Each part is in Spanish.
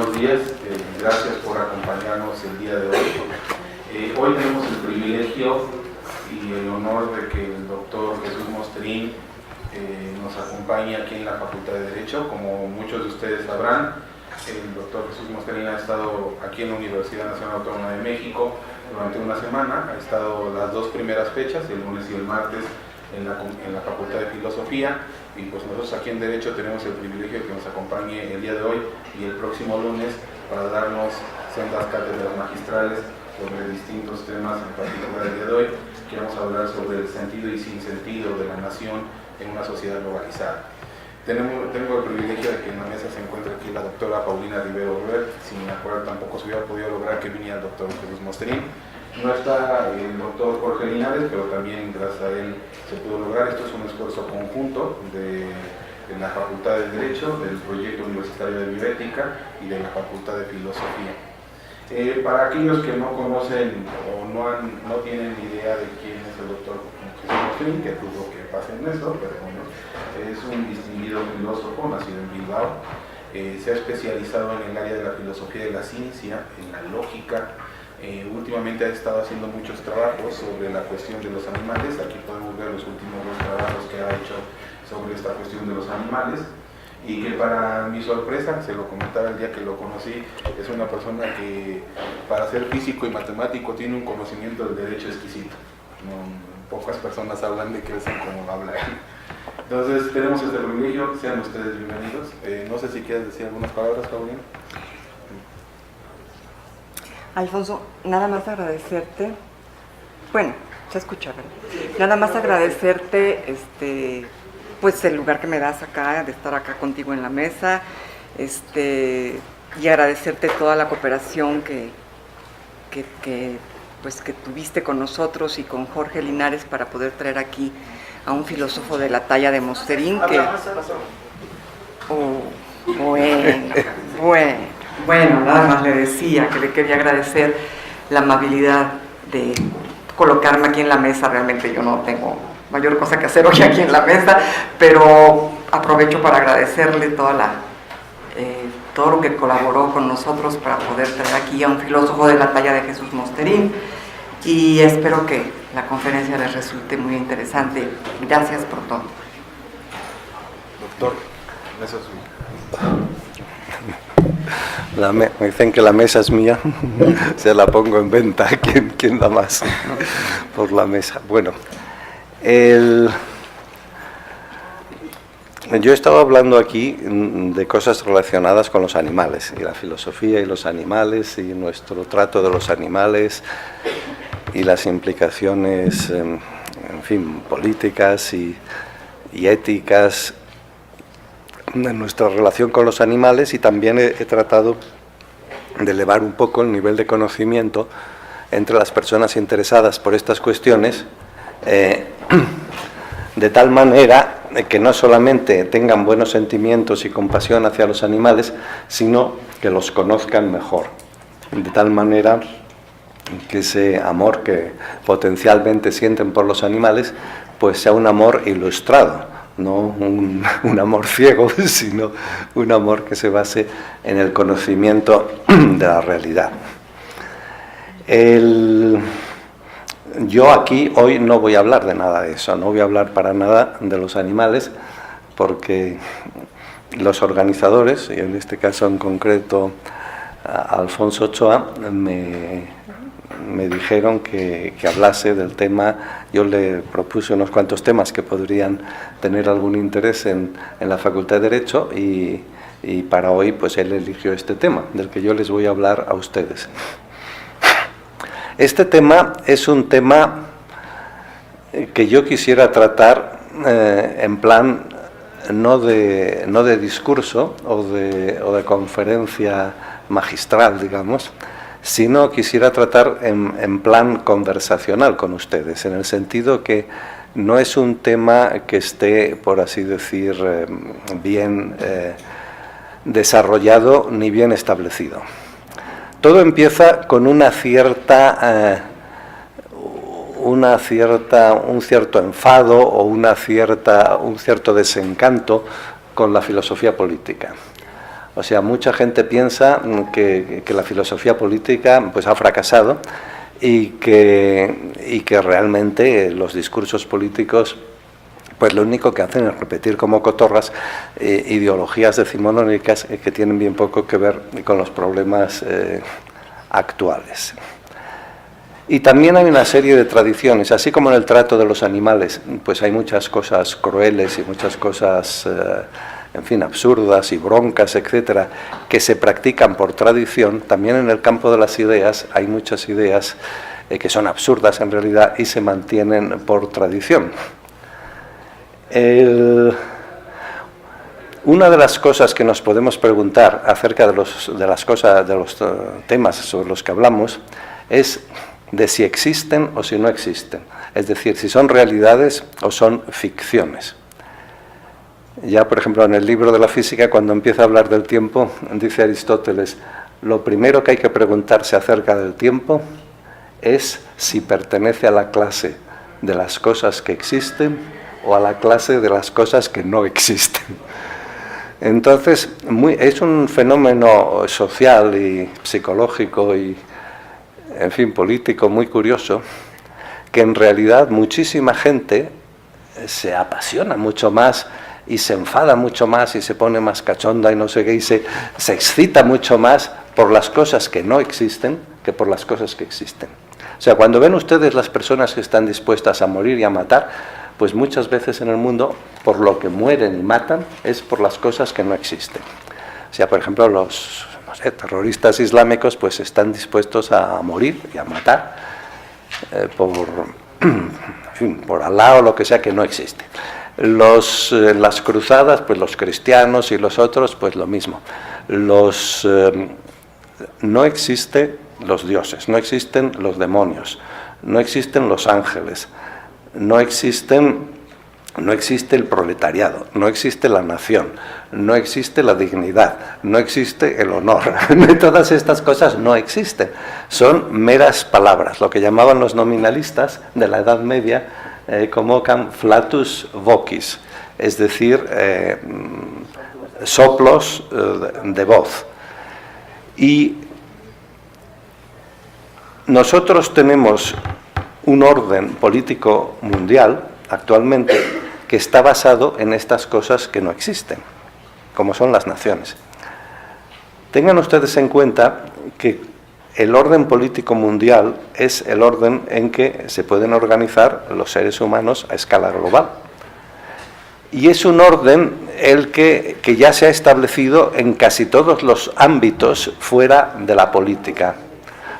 buenos días. Gracias por acompañarnos el día de hoy. Hoy tenemos el privilegio y el honor de que el doctor Jesús Mosterín nos acompañe aquí en la Facultad de Derecho. Como muchos de ustedes sabrán, el doctor Jesús Mosterín ha estado aquí en la Universidad Nacional Autónoma de México durante una semana. Ha estado las dos primeras fechas, el lunes y el martes, en la Facultad de Filosofía, y pues nosotros aquí en Derecho tenemos el privilegio de que nos acompañe el día de hoy y el próximo lunes para darnos sendas cátedras magistrales sobre distintos temas. En particular el día de hoy queremos hablar sobre el sentido y sinsentido de la nación en una sociedad globalizada. Tengo el privilegio de que en la mesa se encuentre aquí la doctora Paulina Rivero Robert. Sin me acuerdo, tampoco se hubiera podido lograr que viniera el doctor Jesús Mosterín. No está el doctor Jorge Linares, pero también gracias a él se pudo lograr. Esto es un esfuerzo conjunto de la Facultad de Derecho, del Proyecto Universitario de Bioética y de la Facultad de Filosofía. Para aquellos que no conocen o no tienen idea de quién es el doctor Jesús Mosterín, que dudo que pasen eso, pero bueno, es un distinguido filósofo nacido en Bilbao. Se ha especializado en el área de la filosofía de la ciencia, en la lógica. Últimamente ha estado haciendo muchos trabajos sobre la cuestión de los animales. Aquí podemos ver los últimos dos trabajos que ha hecho sobre esta cuestión de los animales, y que para mi sorpresa, se lo comentaba el día que lo conocí, es una persona que para ser físico y matemático tiene un conocimiento del derecho exquisito. Pocas personas hablan de que es como habla él. Entonces tenemos este privilegio, sean ustedes bienvenidos. No sé si quieres decir algunas palabras, Paulina. Alfonso, nada más agradecerte, bueno, se escucha, ¿verdad? Nada más agradecerte pues el lugar que me das acá, de estar acá contigo en la mesa, y agradecerte toda la cooperación que tuviste con nosotros y con Jorge Linares para poder traer aquí a un filósofo de la talla de Mosterín que... Bueno, nada más le decía que le quería agradecer la amabilidad de colocarme aquí en la mesa. Realmente yo no tengo mayor cosa que hacer hoy aquí en la mesa, pero aprovecho para agradecerle todo lo que colaboró con nosotros para poder traer aquí a un filósofo de la talla de Jesús Mosterín, y espero que la conferencia les resulte muy interesante. Gracias por todo. Doctor, eso es me dicen que la mesa es mía, se la pongo en venta. ¿Quién da más por la mesa? Bueno, yo he estado hablando aquí de cosas relacionadas con los animales, y la filosofía y los animales, y nuestro trato de los animales, y las implicaciones, en fin, políticas y éticas en nuestra relación con los animales, y también he tratado de elevar un poco el nivel de conocimiento entre las personas interesadas por estas cuestiones, de tal manera que no solamente tengan buenos sentimientos y compasión hacia los animales, sino que los conozcan mejor, de tal manera que ese amor que potencialmente sienten por los animales pues sea un amor ilustrado, no un amor ciego, sino un amor que se base en el conocimiento de la realidad. Yo aquí hoy no voy a hablar de nada de eso, no voy a hablar para nada de los animales, porque los organizadores, y en este caso en concreto Alfonso Ochoa, me dijeron que hablase del tema. Yo le propuse unos cuantos temas que podrían tener algún interés en la Facultad de Derecho, y para hoy pues él eligió este tema, del que yo les voy a hablar a ustedes. Este tema es un tema que yo quisiera tratar en plan no de discurso o de conferencia magistral, digamos, sino quisiera tratar en plan conversacional con ustedes, en el sentido que no es un tema que esté, por así decir, bien desarrollado ni bien establecido. Todo empieza con un cierto enfado o un cierto desencanto con la filosofía política. O sea, mucha gente piensa que la filosofía política pues, ha fracasado y que realmente los discursos políticos pues lo único que hacen es repetir como cotorras ideologías decimonónicas que tienen bien poco que ver con los problemas actuales. Y también hay una serie de tradiciones, así como en el trato de los animales, pues hay muchas cosas crueles y muchas cosas, en fin, absurdas y broncas, etcétera, que se practican por tradición. También en el campo de las ideas hay muchas ideas que son absurdas en realidad y se mantienen por tradición. Una de las cosas que nos podemos preguntar acerca de los temas sobre los que hablamos es de si existen o si no existen, es decir, si son realidades o son ficciones. Ya, por ejemplo, en el libro de la física, cuando empieza a hablar del tiempo, dice Aristóteles, lo primero que hay que preguntarse acerca del tiempo es si pertenece a la clase de las cosas que existen o a la clase de las cosas que no existen. Entonces, es un fenómeno social y psicológico y, en fin, político muy curioso, que en realidad muchísima gente se apasiona mucho más y se enfada mucho más y se pone más cachonda y no sé qué, y se excita mucho más por las cosas que no existen que por las cosas que existen. O sea, cuando ven ustedes las personas que están dispuestas a morir y a matar, pues muchas veces en el mundo, por lo que mueren y matan, es por las cosas que no existen. O sea, por ejemplo, los terroristas islámicos pues están dispuestos a morir y a matar por Alá o lo que sea que no existe. Las cruzadas, pues los cristianos y los otros, pues lo mismo. No existen los dioses, no existen los demonios, no existen los ángeles, no existe el proletariado, no existe la nación, no existe la dignidad, no existe el honor. Todas estas cosas no existen, son meras palabras, lo que llamaban los nominalistas de la Edad Media como flatus vocis, es decir, soplos de voz. Y nosotros tenemos un orden político mundial actualmente que está basado en estas cosas que no existen, como son las naciones. Tengan ustedes en cuenta que el orden político mundial es el orden en que se pueden organizar los seres humanos a escala global. Y es un orden el que ya se ha establecido en casi todos los ámbitos fuera de la política.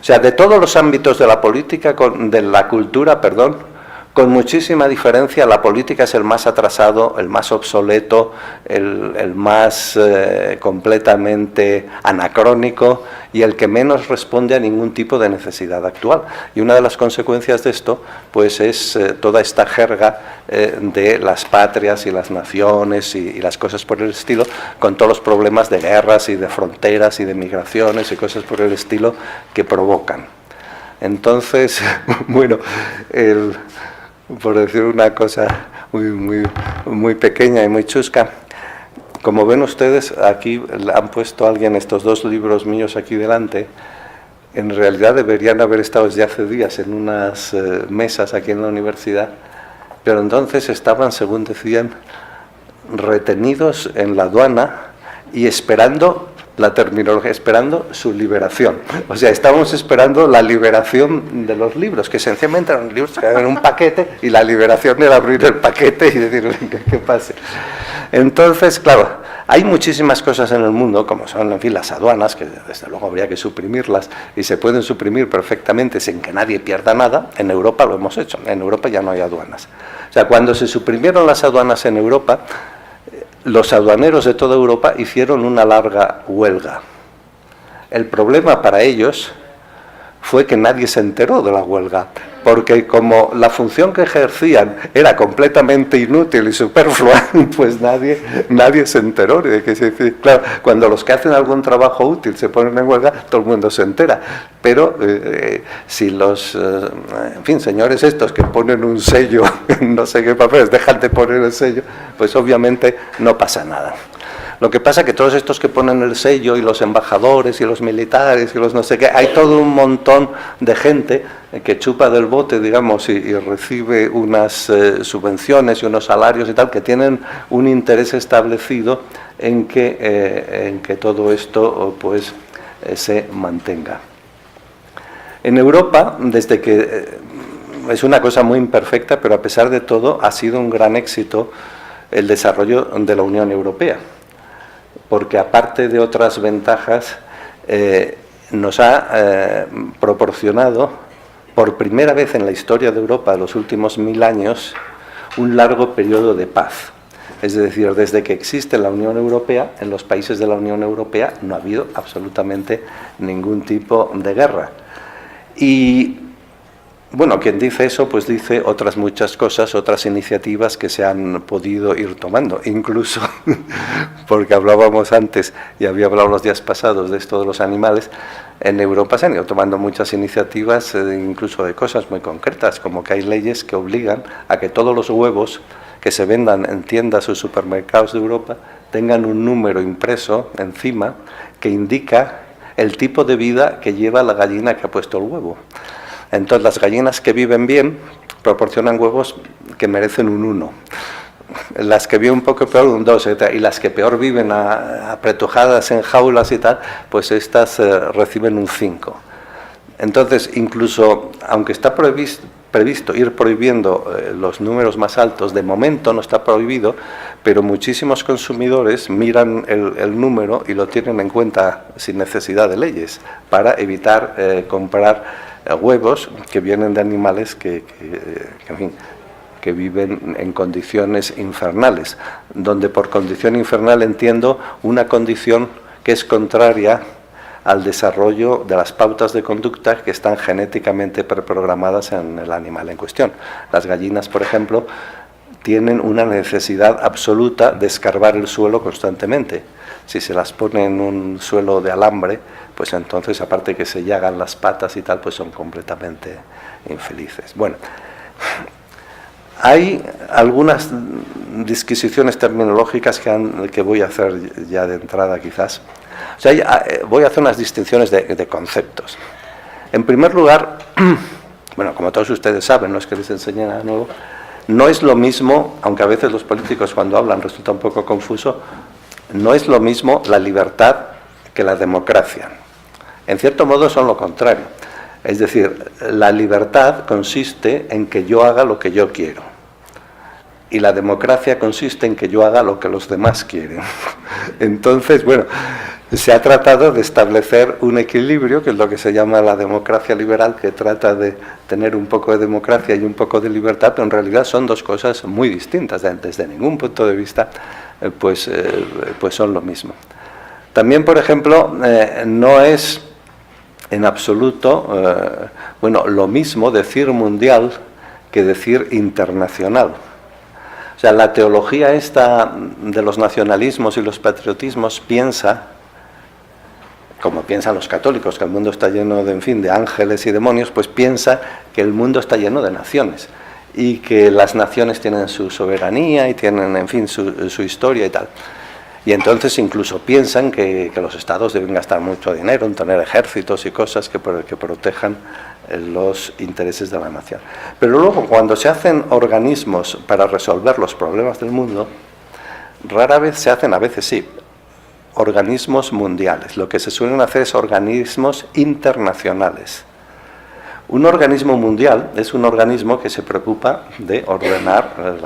O sea, de todos los ámbitos de la política, de la cultura, con muchísima diferencia, la política es el más atrasado, el más obsoleto, el más completamente anacrónico y el que menos responde a ningún tipo de necesidad actual. Y una de las consecuencias de esto pues es toda esta jerga de las patrias y las naciones y las cosas por el estilo, con todos los problemas de guerras y de fronteras y de migraciones y cosas por el estilo que provocan. Entonces, bueno, por decir una cosa muy pequeña y muy chusca, como ven ustedes, aquí han puesto a alguien estos dos libros míos aquí delante. En realidad deberían haber estado desde hace días en unas mesas aquí en la universidad, pero entonces estaban, según decían, retenidos en la aduana y esperando la terminología, esperando su liberación. O sea, estábamos esperando la liberación de los libros, que esencialmente eran libros que eran en un paquete, y la liberación era abrir el paquete y decir que pase. Entonces, claro, hay muchísimas cosas en el mundo, como son, en fin, las aduanas, que desde luego habría que suprimirlas, y se pueden suprimir perfectamente sin que nadie pierda nada. En Europa lo hemos hecho, en Europa ya no hay aduanas. O sea, cuando se suprimieron las aduanas en Europa, los aduaneros de toda Europa hicieron una larga huelga. El problema para ellos fue que nadie se enteró de la huelga, porque como la función que ejercían era completamente inútil y superflua, pues nadie se enteró de que claro, cuando los que hacen algún trabajo útil se ponen en huelga, todo el mundo se entera. Pero si los en fin, señores estos que ponen un sello en no sé qué papeles dejan de poner el sello, pues obviamente no pasa nada. Lo que pasa es que todos estos que ponen el sello, y los embajadores, y los militares, y los no sé qué, hay todo un montón de gente que chupa del bote, digamos, y recibe unas subvenciones y unos salarios y tal, que tienen un interés establecido en que todo esto pues se mantenga. En Europa, desde que es una cosa muy imperfecta, pero a pesar de todo ha sido un gran éxito el desarrollo de la Unión Europea, porque aparte de otras ventajas nos ha proporcionado por primera vez en la historia de Europa de los últimos 1000 años un largo periodo de paz. Es decir, desde que existe la Unión Europea, en los países de la Unión Europea no ha habido absolutamente ningún tipo de guerra. Y bueno, quien dice eso, pues dice otras muchas cosas, otras iniciativas que se han podido ir tomando, incluso porque hablábamos antes y había hablado los días pasados de esto de los animales. En Europa se han ido tomando muchas iniciativas, incluso de cosas muy concretas, como que hay leyes que obligan a que todos los huevos que se vendan en tiendas o supermercados de Europa tengan un número impreso encima que indica el tipo de vida que lleva la gallina que ha puesto el huevo. Entonces, las gallinas que viven bien proporcionan huevos que merecen un 1. Las que viven un poco peor, un 2, etc. Y las que peor viven apretujadas en jaulas y tal, pues estas reciben un 5. Entonces, incluso, aunque está previsto ir prohibiendo los números más altos, de momento no está prohibido, pero muchísimos consumidores miran el número y lo tienen en cuenta sin necesidad de leyes, para evitar comprar huevos que vienen de animales que viven en condiciones infernales, donde por condición infernal entiendo una condición que es contraria al desarrollo de las pautas de conducta que están genéticamente preprogramadas en el animal en cuestión. Las gallinas, por ejemplo, tienen una necesidad absoluta de escarbar el suelo constantemente. Si se las pone en un suelo de alambre, pues entonces, aparte que se llagan las patas y tal, pues son completamente infelices. Bueno, hay algunas disquisiciones terminológicas que voy a hacer ya de entrada quizás. O sea, voy a hacer unas distinciones de conceptos. En primer lugar, bueno, como todos ustedes saben, no es que les enseñe nada nuevo, no es lo mismo, aunque a veces los políticos cuando hablan resulta un poco confuso, no es lo mismo la libertad que la democracia. En cierto modo son lo contrario. Es decir, la libertad consiste en que yo haga lo que yo quiero. Y la democracia consiste en que yo haga lo que los demás quieren. Entonces, bueno, se ha tratado de establecer un equilibrio, que es lo que se llama la democracia liberal, que trata de tener un poco de democracia y un poco de libertad, pero en realidad son dos cosas muy distintas. Desde ningún punto de vista, pues son lo mismo. También, por ejemplo, no es en absoluto lo mismo decir mundial que decir internacional. O sea, la teología esta de los nacionalismos y los patriotismos piensa, como piensan los católicos, que el mundo está lleno de ángeles y demonios, pues piensa que el mundo está lleno de naciones y que las naciones tienen su soberanía y tienen, en fin, su historia y tal. Y entonces incluso piensan que los estados deben gastar mucho dinero en tener ejércitos y cosas que protejan los intereses de la nación. Pero luego, cuando se hacen organismos para resolver los problemas del mundo, rara vez se hacen, a veces sí, organismos mundiales. Lo que se suelen hacer es organismos internacionales. Un organismo mundial es un organismo que se preocupa de ordenar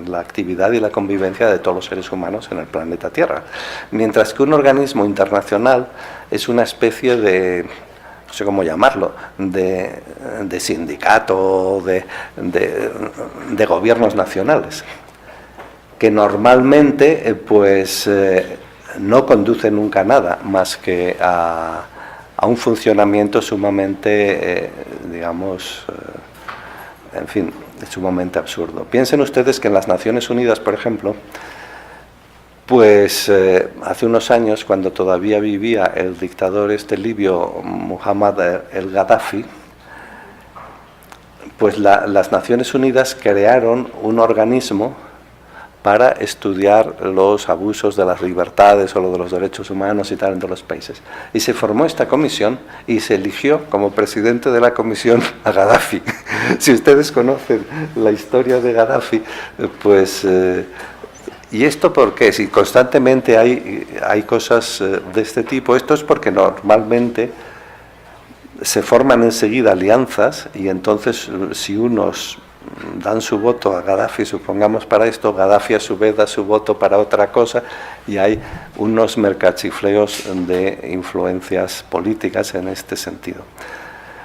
la actividad y la convivencia de todos los seres humanos en el planeta Tierra. Mientras que un organismo internacional es una especie de, no sé cómo llamarlo, de sindicato, de gobiernos nacionales, que normalmente no conduce nunca a nada más que a un funcionamiento sumamente, sumamente absurdo. Piensen ustedes que en las Naciones Unidas, por ejemplo, pues hace unos años, cuando todavía vivía el dictador libio Muammar el Gaddafi, pues las Naciones Unidas crearon un organismo para estudiar los abusos de las libertades o lo de los derechos humanos y tal en todos los países. Y se formó esta comisión y se eligió como presidente de la comisión a Gaddafi. Si ustedes conocen la historia de Gaddafi, pues... ¿Y esto por qué? Si constantemente hay cosas de este tipo, esto es porque normalmente se forman enseguida alianzas y entonces si unos dan su voto a Gaddafi, supongamos para esto, Gaddafi a su vez da su voto para otra cosa y hay unos mercachifleos de influencias políticas en este sentido.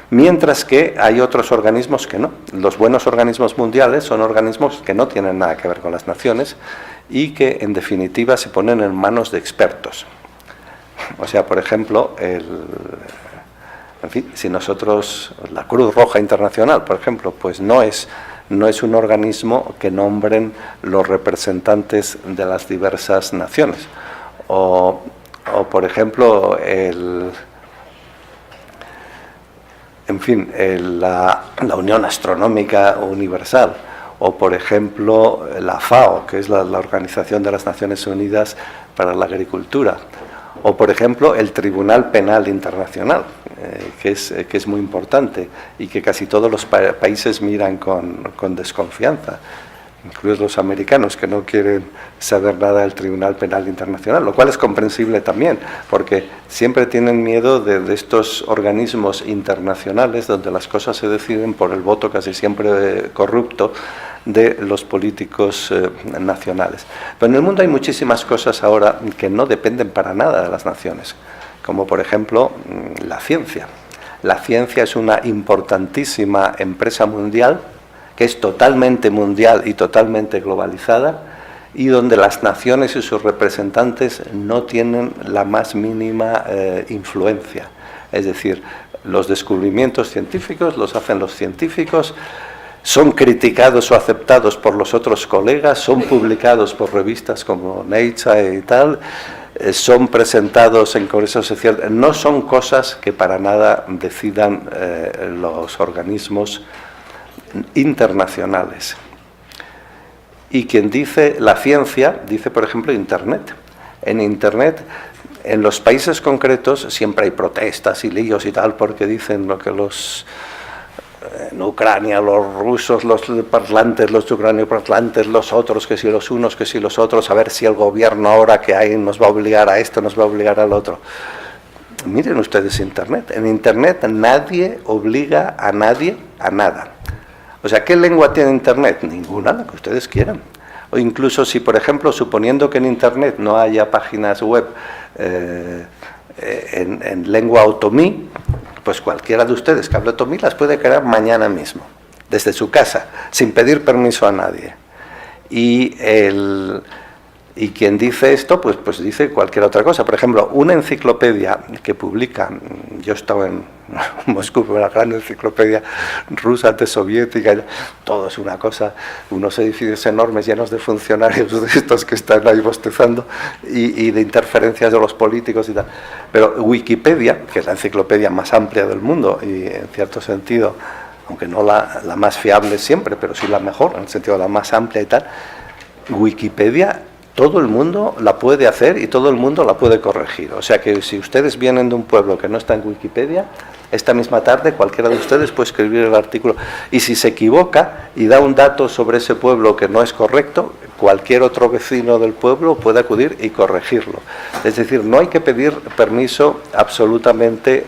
Mientras que hay otros organismos que no. Los buenos organismos mundiales son organismos que no tienen nada que ver con las naciones y que en definitiva se ponen en manos de expertos. O sea, por ejemplo, en fin, si nosotros, la Cruz Roja Internacional, por ejemplo, pues no es un organismo que nombren los representantes de las diversas naciones. O por ejemplo, la Unión Astronómica Universal, o por ejemplo la FAO, que es la Organización de las Naciones Unidas para la Agricultura, o por ejemplo el Tribunal Penal Internacional, que es muy importante y que casi todos los países miran con desconfianza, incluidos los americanos, que no quieren saber nada del Tribunal Penal Internacional, lo cual es comprensible también, porque siempre tienen miedo de estos organismos internacionales donde las cosas se deciden por el voto casi siempre corrupto de los políticos nacionales. Pero en el mundo hay muchísimas cosas ahora que no dependen para nada de las naciones, como por ejemplo la ciencia. La ciencia es una importantísima empresa mundial, que es totalmente mundial y totalmente globalizada, y donde las naciones y sus representantes no tienen la más mínima influencia. Es decir, los descubrimientos científicos los hacen los científicos, son criticados o aceptados por los otros colegas, son publicados por revistas como Nature y tal, son presentados en congresos sociales, no son cosas que para nada decidan los organismos internacionales. Y quien dice la ciencia, dice por ejemplo Internet. En Internet, en los países concretos siempre hay protestas y líos y tal, porque dicen lo que en Ucrania, los rusos, los parlantes, los ucranioparlantes, los otros, que si los unos, que si los otros, a ver si el gobierno ahora que hay nos va a obligar a esto, nos va a obligar al otro. Miren ustedes Internet. En Internet nadie obliga a nadie a nada. O sea, ¿qué lengua tiene Internet? Ninguna, la que ustedes quieran. O incluso si, por ejemplo, suponiendo que en Internet no haya páginas web en lengua otomí, pues cualquiera de ustedes que hable otomí las puede crear mañana mismo, desde su casa, sin pedir permiso a nadie. Y quien dice esto, pues dice cualquier otra cosa. Por ejemplo, una enciclopedia que publica, yo estaba en Moscú, una gran enciclopedia rusa, antes soviética, todo es una cosa, unos edificios enormes llenos de funcionarios de estos que están ahí bostezando y de interferencias de los políticos y tal. Pero Wikipedia, que es la enciclopedia más amplia del mundo y en cierto sentido, aunque no la más fiable siempre, pero sí la mejor, en el sentido de la más amplia y tal, Wikipedia todo el mundo la puede hacer y todo el mundo la puede corregir. O sea que si ustedes vienen de un pueblo que no está en Wikipedia, esta misma tarde cualquiera de ustedes puede escribir el artículo. Y si se equivoca y da un dato sobre ese pueblo que no es correcto, cualquier otro vecino del pueblo puede acudir y corregirlo. Es decir, no hay que pedir permiso absolutamente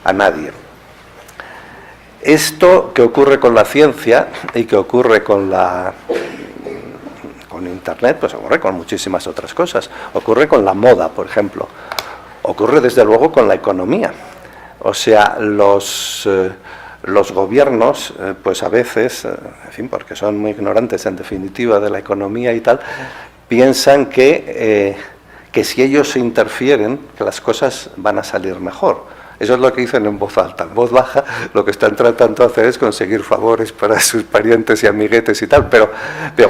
a nadie. Esto que ocurre con la ciencia y que ocurre con Internet, pues ocurre con muchísimas otras cosas. Ocurre con la moda, por ejemplo. Ocurre desde luego con la economía. O sea, los gobiernos, pues a veces, en fin, porque son muy ignorantes en definitiva de la economía y tal, piensan que si ellos se interfieren, que las cosas van a salir mejor. Eso es lo que dicen en voz alta. En voz baja lo que están tratando de hacer es conseguir favores para sus parientes y amiguetes y tal, pero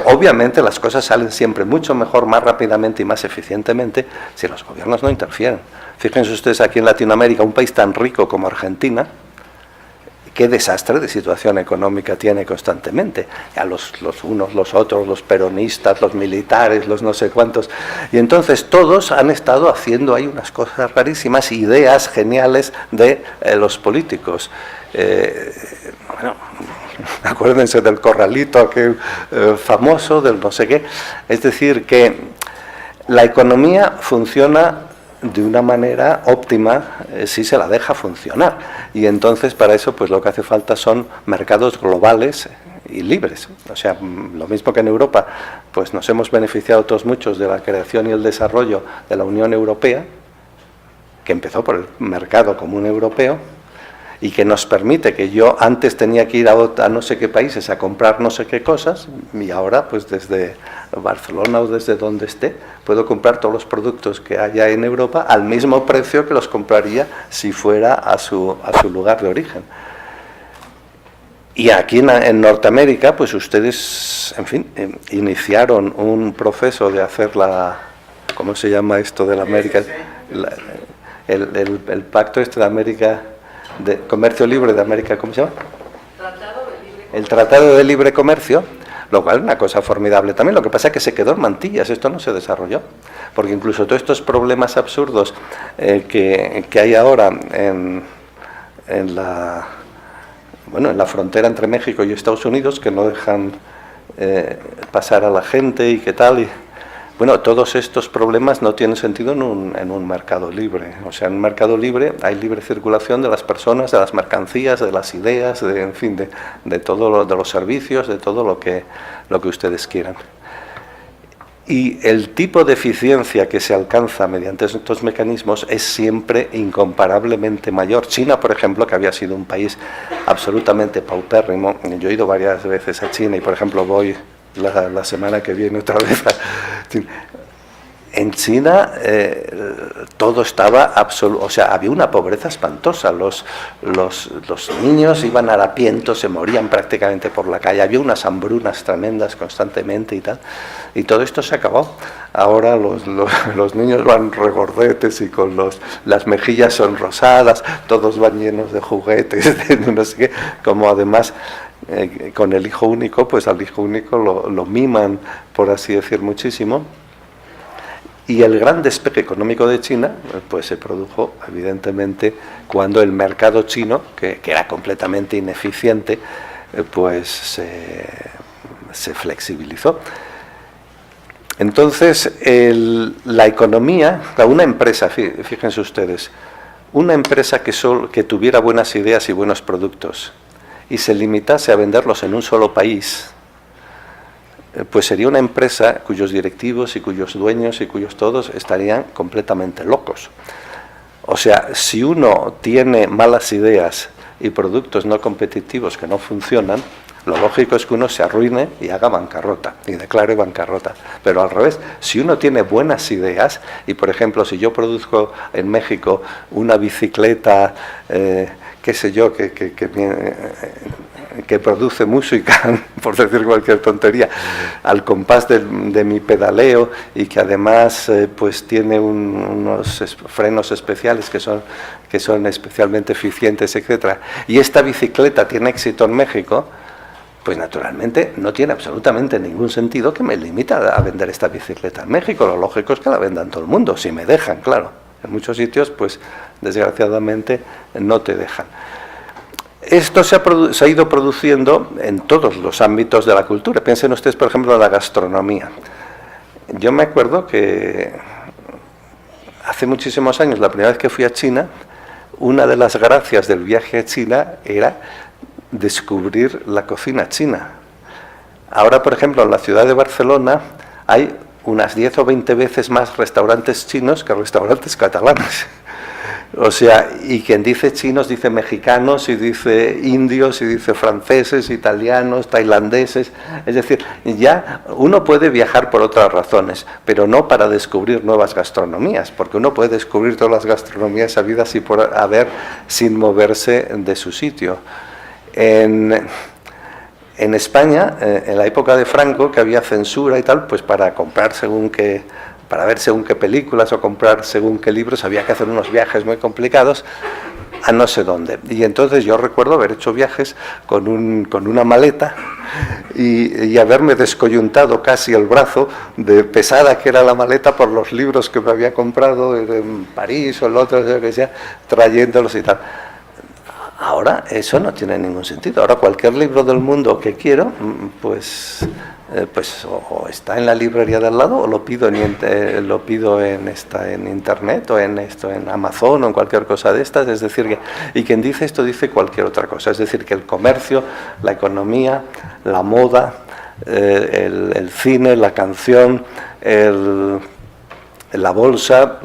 obviamente las cosas salen siempre mucho mejor, más rápidamente y más eficientemente si los gobiernos no interfieren. Fíjense ustedes aquí en Latinoamérica, un país tan rico como Argentina, qué desastre de situación económica tiene constantemente. Ya los unos, los otros, los peronistas, los militares, los no sé cuántos. Y entonces todos han estado haciendo ahí unas cosas rarísimas, ideas geniales de los políticos. Bueno, acuérdense del corralito aquel famoso, del no sé qué. Es decir, que la economía funciona de una manera óptima si se la deja funcionar, y entonces para eso pues lo que hace falta son mercados globales y libres. O sea, lo mismo que en Europa, pues nos hemos beneficiado todos muchos de la creación y el desarrollo de la Unión Europea, que empezó por el mercado común europeo, y que nos permite que yo antes tenía que ir a no sé qué países a comprar no sé qué cosas, y ahora pues desde Barcelona o desde donde esté puedo comprar todos los productos que haya en Europa al mismo precio que los compraría si fuera a su lugar de origen. Y aquí en Norteamérica pues ustedes, en fin, iniciaron un proceso de hacer ¿cómo se llama esto de la América? El pacto este de América, de comercio libre de América, ¿cómo se llama? El Tratado de Libre Comercio, lo cual es una cosa formidable también. Lo que pasa es que se quedó en mantillas, esto no se desarrolló, porque incluso todos estos problemas absurdos que hay ahora en la frontera entre México y Estados Unidos, que no dejan pasar a la gente y qué tal, bueno, todos estos problemas no tienen sentido en un mercado libre. O sea, en un mercado libre hay libre circulación de las personas, de las mercancías, de las ideas, en fin, de todo de los servicios, de todo lo que ustedes quieran. Y el tipo de eficiencia que se alcanza mediante estos mecanismos es siempre incomparablemente mayor. China, por ejemplo, que había sido un país absolutamente paupérrimo. Yo he ido varias veces a China y, por ejemplo, voy la semana que viene otra vez. En China todo estaba o sea, había una pobreza espantosa. Los niños iban harapientos, se morían prácticamente por la calle, había unas hambrunas tremendas constantemente y tal, y todo esto se acabó. Ahora los niños van regordetes y con las mejillas son rosadas, todos van llenos de juguetes, de no sé qué, como además con el hijo único, pues al hijo único lo miman, por así decir, muchísimo. Y el gran despegue económico de China pues se produjo evidentemente cuando el mercado chino, que era completamente ineficiente, pues se flexibilizó. Entonces la economía, una empresa, fíjense ustedes, una empresa que tuviera buenas ideas y buenos productos y se limitase a venderlos en un solo país, pues sería una empresa cuyos directivos y cuyos dueños y cuyos todos estarían completamente locos. O sea, si uno tiene malas ideas y productos no competitivos que no funcionan, lo lógico es que uno se arruine y haga bancarrota, y declare bancarrota. Pero al revés, si uno tiene buenas ideas, y por ejemplo, si yo produzco en México una bicicleta, qué sé yo, que produce música, por decir cualquier tontería, al compás de mi pedaleo, y que además pues tiene unos frenos especiales que son especialmente eficientes, etcétera, y esta bicicleta tiene éxito en México, pues naturalmente no tiene absolutamente ningún sentido que me limite a vender esta bicicleta en México. Lo lógico es que la vendan todo el mundo, si me dejan, claro. En muchos sitios, pues desgraciadamente no te dejan. Esto se ha ido produciendo en todos los ámbitos de la cultura. Piensen ustedes, por ejemplo, en la gastronomía. Yo me acuerdo que hace muchísimos años, la primera vez que fui a China, una de las gracias del viaje a China era descubrir la cocina china. Ahora, por ejemplo, en la ciudad de Barcelona hay unas 10 o 20 veces más restaurantes chinos que restaurantes catalanes. O sea, y quien dice chinos dice mexicanos, y dice indios, y dice franceses, italianos, tailandeses. Es decir, ya uno puede viajar por otras razones, pero no para descubrir nuevas gastronomías, porque uno puede descubrir todas las gastronomías habidas y por haber sin moverse de su sitio. En España, en la época de Franco, que había censura y tal, pues para comprar para ver según qué películas o comprar según qué libros había que hacer unos viajes muy complicados, a no sé dónde. Y entonces yo recuerdo haber hecho viajes con una maleta y haberme descoyuntado casi el brazo de pesada que era la maleta por los libros que me había comprado en París o en Londres, o que sea, trayéndolos y tal. Ahora eso no tiene ningún sentido. Ahora cualquier libro del mundo que quiero, pues o está en la librería de al lado o lo pido en internet o en Amazon o en cualquier cosa de estas. Es decir, y quien dice esto dice cualquier otra cosa. Es decir, que el comercio, la economía, la moda, el cine, la canción, la bolsa,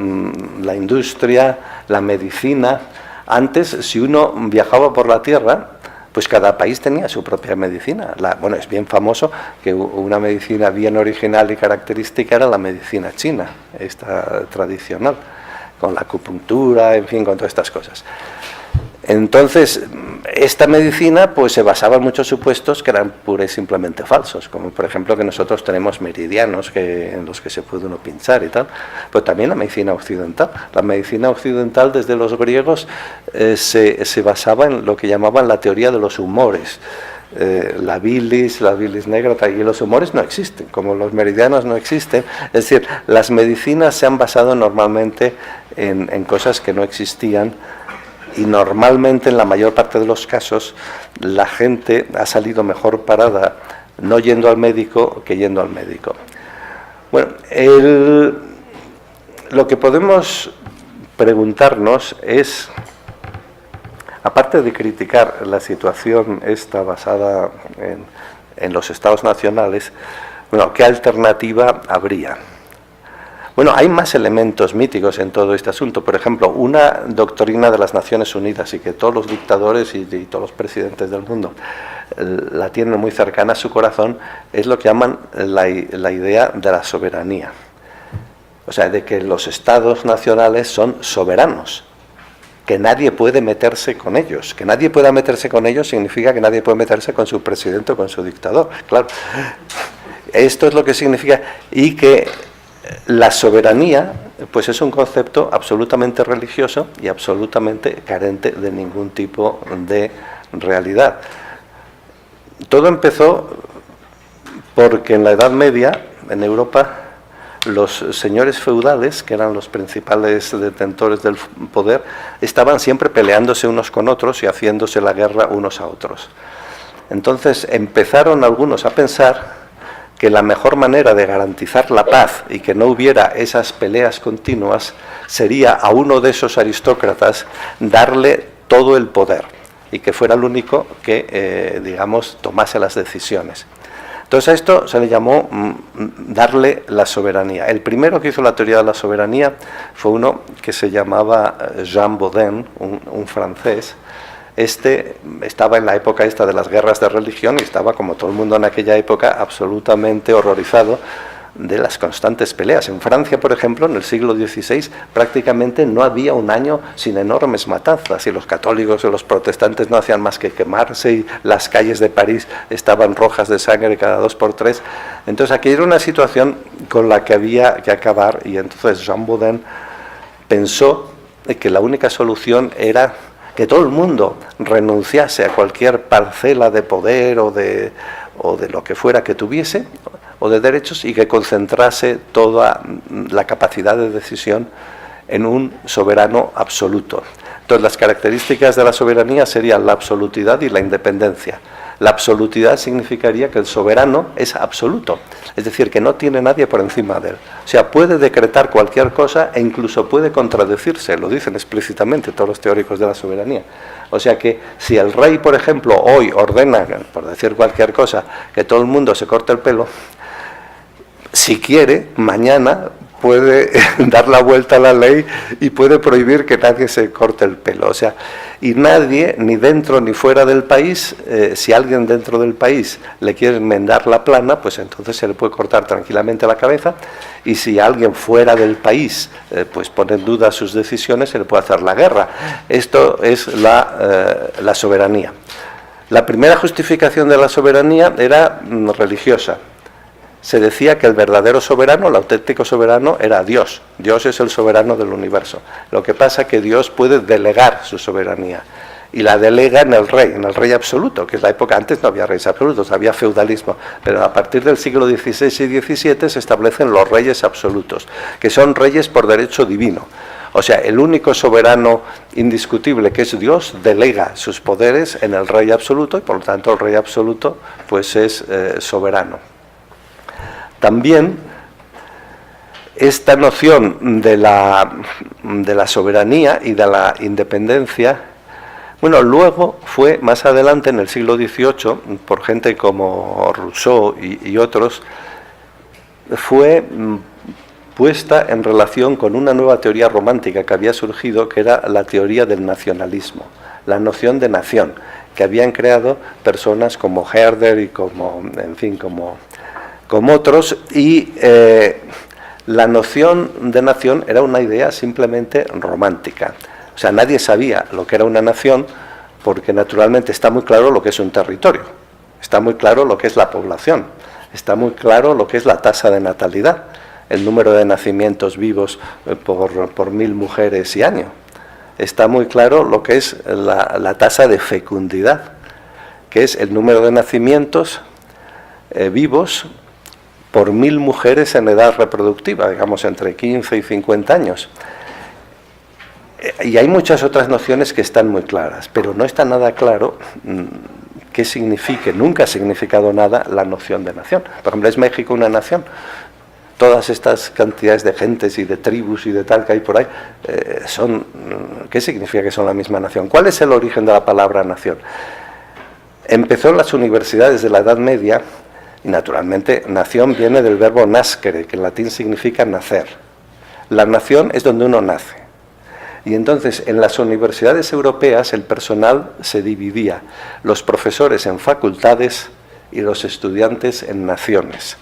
la industria, la medicina. Antes, si uno viajaba por la Tierra, pues cada país tenía su propia medicina. Bueno, es bien famoso que una medicina bien original y característica era la medicina china, esta tradicional, con la acupuntura, en fin, con todas estas cosas. Entonces, esta medicina pues se basaba en muchos supuestos que eran pura y simplemente falsos, como por ejemplo que nosotros tenemos meridianos en los que se puede uno pinchar y tal, pero también la medicina occidental. La medicina occidental desde los griegos se basaba en lo que llamaban la teoría de los humores. La bilis negra, y los humores no existen, como los meridianos no existen. Es decir, las medicinas se han basado normalmente en cosas que no existían. Y normalmente, en la mayor parte de los casos, la gente ha salido mejor parada no yendo al médico que yendo al médico. Bueno, lo que podemos preguntarnos es, aparte de criticar la situación esta basada en los estados nacionales, bueno, ¿qué alternativa habría? Bueno, hay más elementos míticos en todo este asunto. Por ejemplo, una doctrina de las Naciones Unidas y que todos los dictadores y todos los presidentes del mundo la tienen muy cercana a su corazón, es lo que llaman la idea de la soberanía. O sea, de que los estados nacionales son soberanos, que nadie puede meterse con ellos. Que nadie pueda meterse con ellos significa que nadie puede meterse con su presidente o con su dictador. Claro, esto es lo que significa, y que la soberanía pues es un concepto absolutamente religioso y absolutamente carente de ningún tipo de realidad. Todo empezó porque en la Edad Media, en Europa, los señores feudales, que eran los principales detentores del poder, estaban siempre peleándose unos con otros y haciéndose la guerra unos a otros. Entonces empezaron algunos a pensar que la mejor manera de garantizar la paz y que no hubiera esas peleas continuas sería a uno de esos aristócratas darle todo el poder y que fuera el único que, digamos, tomase las decisiones. Entonces a esto se le llamó darle la soberanía. El primero que hizo la teoría de la soberanía fue uno que se llamaba Jean Bodin, un francés. Este estaba en la época esta de las guerras de religión y estaba, como todo el mundo en aquella época, absolutamente horrorizado de las constantes peleas. En Francia, por ejemplo, en el siglo XVI, prácticamente no había un año sin enormes matanzas, y los católicos y los protestantes no hacían más que quemarse, y las calles de París estaban rojas de sangre cada 2 por 3. Entonces aquí era una situación con la que había que acabar, y entonces Jean Bodin pensó que la única solución era que todo el mundo renunciase a cualquier parcela de poder o de lo que fuera que tuviese, o de derechos, y que concentrase toda la capacidad de decisión en un soberano absoluto. Entonces, las características de la soberanía serían la absolutidad y la independencia. La absolutidad significaría que el soberano es absoluto, es decir, que no tiene nadie por encima de él. O sea, puede decretar cualquier cosa e incluso puede contradecirse, lo dicen explícitamente todos los teóricos de la soberanía. O sea que si el rey, por ejemplo, hoy ordena, por decir cualquier cosa, que todo el mundo se corte el pelo, si quiere, mañana puede dar la vuelta a la ley y puede prohibir que nadie se corte el pelo. O sea, y nadie, ni dentro ni fuera del país, si alguien dentro del país le quiere enmendar la plana, pues entonces se le puede cortar tranquilamente la cabeza, y si alguien fuera del país pues pone en duda sus decisiones, se le puede hacer la guerra. Esto es la soberanía. La primera justificación de la soberanía era religiosa. se decía que el verdadero soberano, el auténtico soberano, era Dios. Dios es el soberano del universo. Lo que pasa es que Dios puede delegar su soberanía, y la delega en el rey absoluto, que es la época, antes no había reyes absolutos, había feudalismo, pero a partir del siglo XVI y XVII se establecen los reyes absolutos, que son reyes por derecho divino. O sea, el único soberano indiscutible, que es Dios, delega sus poderes en el rey absoluto, y por lo tanto el rey absoluto pues es soberano. También esta noción de la soberanía y de la independencia, bueno, luego fue más adelante en el siglo XVIII, por gente como Rousseau y otros, fue puesta en relación con una nueva teoría romántica que había surgido, que era la teoría del nacionalismo, la noción de nación, que habían creado personas como Herder y como otros, y la noción de nación era una idea simplemente romántica. O sea, nadie sabía lo que era una nación, porque naturalmente está muy claro lo que es un territorio, está muy claro lo que es la población, está muy claro lo que es la tasa de natalidad, el número de nacimientos vivos por 1000 mujeres y año. Está muy claro lo que es la tasa de fecundidad, que es el número de nacimientos vivos por 1000 mujeres en edad reproductiva, digamos entre 15 y 50 años. Y hay muchas otras nociones que están muy claras, pero no está nada claro qué signifique, nunca ha significado nada la noción de nación. Por ejemplo, ¿es México una nación? Todas estas cantidades de gentes y de tribus y de tal que hay por ahí, ¿qué significa que son la misma nación? ¿Cuál es el origen de la palabra nación? Empezó en las universidades de la Edad Media, y naturalmente nación viene del verbo nascere, que en latín significa nacer. La nación es donde uno nace. Y entonces en las universidades europeas el personal se dividía, los profesores en facultades y los estudiantes en naciones.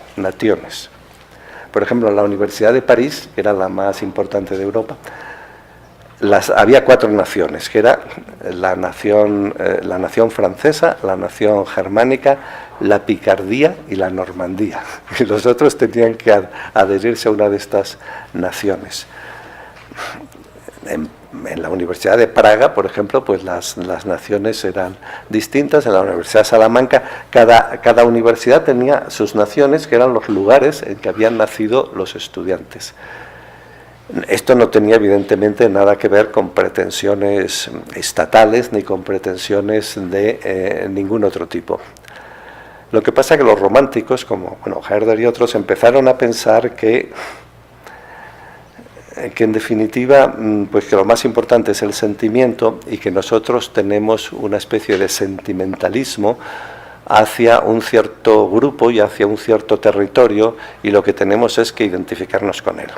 Por ejemplo, en la Universidad de París, que era la más importante de Europa, había 4 naciones, que era la nación francesa, la nación germánica, la Picardía y la Normandía. Y los otros tenían que adherirse a una de estas naciones. En la Universidad de Praga, por ejemplo, pues las naciones eran distintas. En la Universidad de Salamanca, cada universidad tenía sus naciones, que eran los lugares en que habían nacido los estudiantes. Esto no tenía evidentemente nada que ver con pretensiones estatales ni con pretensiones de ningún otro tipo. Lo que pasa es que los románticos, como Herder y otros, empezaron a pensar que en definitiva, pues que lo más importante es el sentimiento, y que nosotros tenemos una especie de sentimentalismo hacia un cierto grupo y hacia un cierto territorio, y lo que tenemos es que identificarnos con él.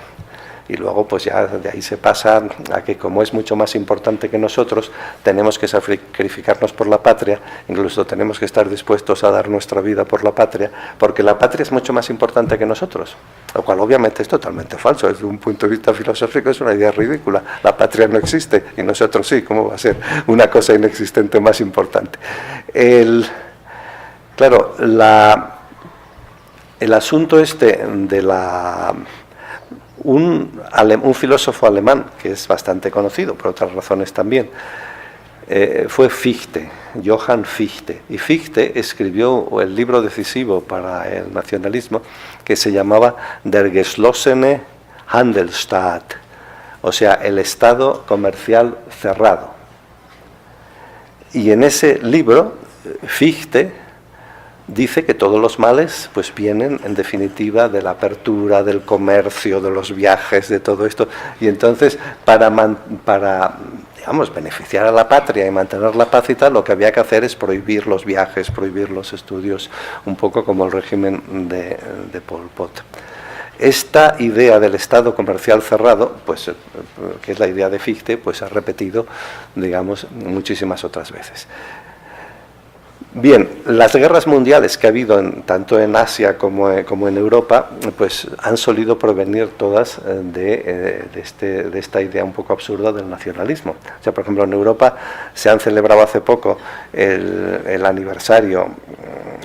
Y luego pues ya de ahí se pasa a que, como es mucho más importante que nosotros, tenemos que sacrificarnos por la patria, incluso tenemos que estar dispuestos a dar nuestra vida por la patria, porque la patria es mucho más importante que nosotros, lo cual obviamente es totalmente falso. Desde un punto de vista filosófico es una idea ridícula. La patria no existe y nosotros sí. ¿Cómo va a ser una cosa inexistente más importante? Claro, el asunto este de un filósofo alemán, que es bastante conocido por otras razones también, fue Fichte, Johann Fichte. Y Fichte escribió el libro decisivo para el nacionalismo, que se llamaba Der geschlossene Handelsstaat, o sea, el Estado comercial cerrado. Y en ese libro, Fichte dice que todos los males pues vienen en definitiva de la apertura, del comercio, de los viajes, de todo esto. Y entonces para digamos, beneficiar a la patria y mantener la paz y tal, lo que había que hacer es prohibir los viajes, prohibir los estudios, un poco como el régimen de Pol Pot. Esta idea del Estado comercial cerrado, pues, que es la idea de Fichte, pues ha repetido, digamos, muchísimas otras veces. Bien, las guerras mundiales que ha habido tanto en Asia como en Europa, pues han solido provenir todas de esta idea un poco absurda del nacionalismo. O sea, por ejemplo, en Europa se han celebrado hace poco el aniversario,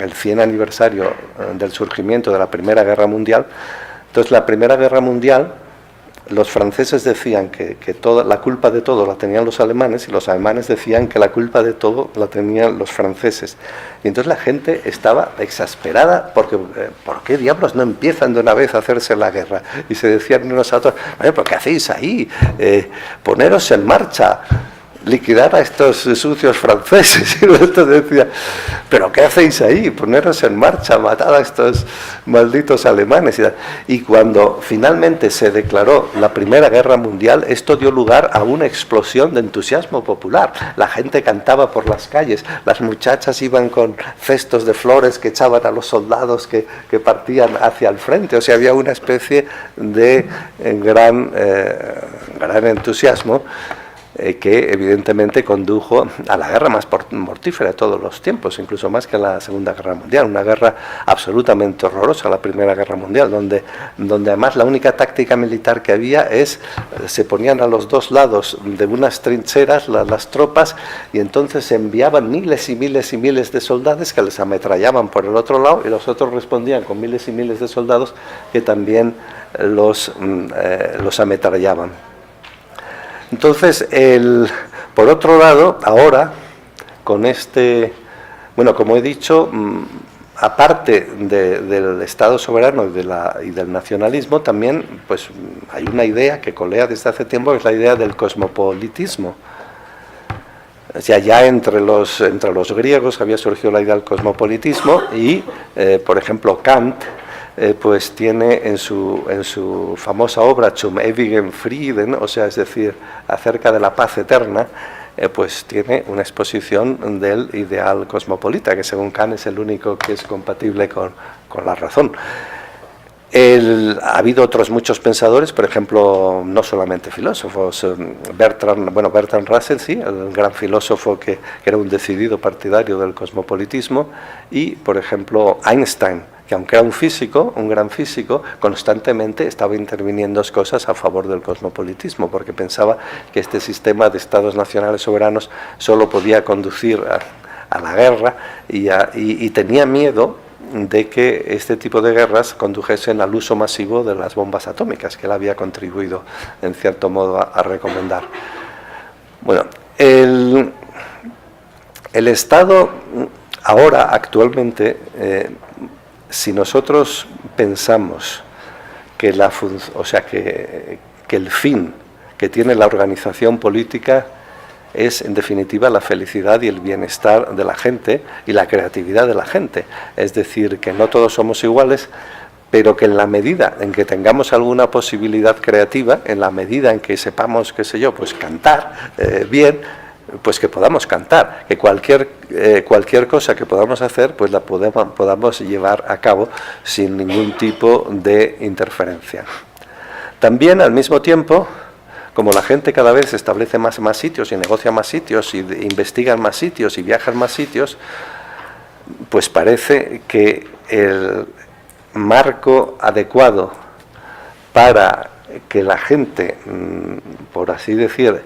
el 100 aniversario del surgimiento de la Primera Guerra Mundial. Entonces, la Primera Guerra Mundial, los franceses decían que toda la culpa de todo la tenían los alemanes, y los alemanes decían que la culpa de todo la tenían los franceses. Y entonces la gente estaba exasperada porque ¿por qué diablos no empiezan de una vez a hacerse la guerra? Y se decían unos a otros, ¿pero qué hacéis ahí? Poneros en marcha, liquidar a estos sucios franceses. Y el otro decía, ¿pero qué hacéis ahí? Poneros en marcha, matad a estos malditos alemanes. Y cuando finalmente se declaró la Primera Guerra Mundial, esto dio lugar a una explosión de entusiasmo popular. La gente cantaba por las calles, las muchachas iban con cestos de flores que echaban a los soldados que partían hacia el frente. O sea, había una especie de gran entusiasmo, que evidentemente condujo a la guerra más mortífera de todos los tiempos, incluso más que la Segunda Guerra Mundial, una guerra absolutamente horrorosa, la Primera Guerra Mundial, donde además la única táctica militar que había se ponían a los dos lados de unas trincheras las tropas, y entonces se enviaban miles y miles y miles de soldados que les ametrallaban por el otro lado, y los otros respondían con miles y miles de soldados que también los ametrallaban. Entonces, por otro lado, ahora, con como he dicho, aparte del Estado soberano y del nacionalismo, también pues hay una idea que colea desde hace tiempo, que es la idea del cosmopolitismo. O sea, ya entre los griegos había surgido la idea del cosmopolitismo, y, por ejemplo, Kant, pues tiene en su famosa obra Zum ewigen Frieden, o sea, es decir, acerca de la paz eterna, pues tiene una exposición del ideal cosmopolita, que según Kant es el único que es compatible con la razón. Ha habido otros muchos pensadores, por ejemplo, no solamente filósofos, Bertrand Russell, sí, el gran filósofo que era un decidido partidario del cosmopolitismo, y, por ejemplo, Einstein, que aunque era un gran físico, constantemente estaba interviniendo cosas a favor del cosmopolitismo, porque pensaba que este sistema de estados nacionales soberanos solo podía conducir a la guerra, y tenía miedo de que este tipo de guerras condujesen al uso masivo de las bombas atómicas, que él había contribuido en cierto modo a recomendar. Bueno, el Estado ahora, actualmente, si nosotros pensamos que el fin que tiene la organización política es, en definitiva, la felicidad y el bienestar de la gente y la creatividad de la gente, es decir, que no todos somos iguales, pero que en la medida en que tengamos alguna posibilidad creativa, en la medida en que sepamos, qué sé yo, pues cantar bien, pues que podamos cantar, que cualquier cosa que podamos hacer, pues la podamos llevar a cabo sin ningún tipo de interferencia. También, al mismo tiempo, como la gente cada vez establece más sitios y negocia más sitios y investiga en más sitios y viaja en más sitios, pues parece que el marco adecuado para que la gente, por así decir,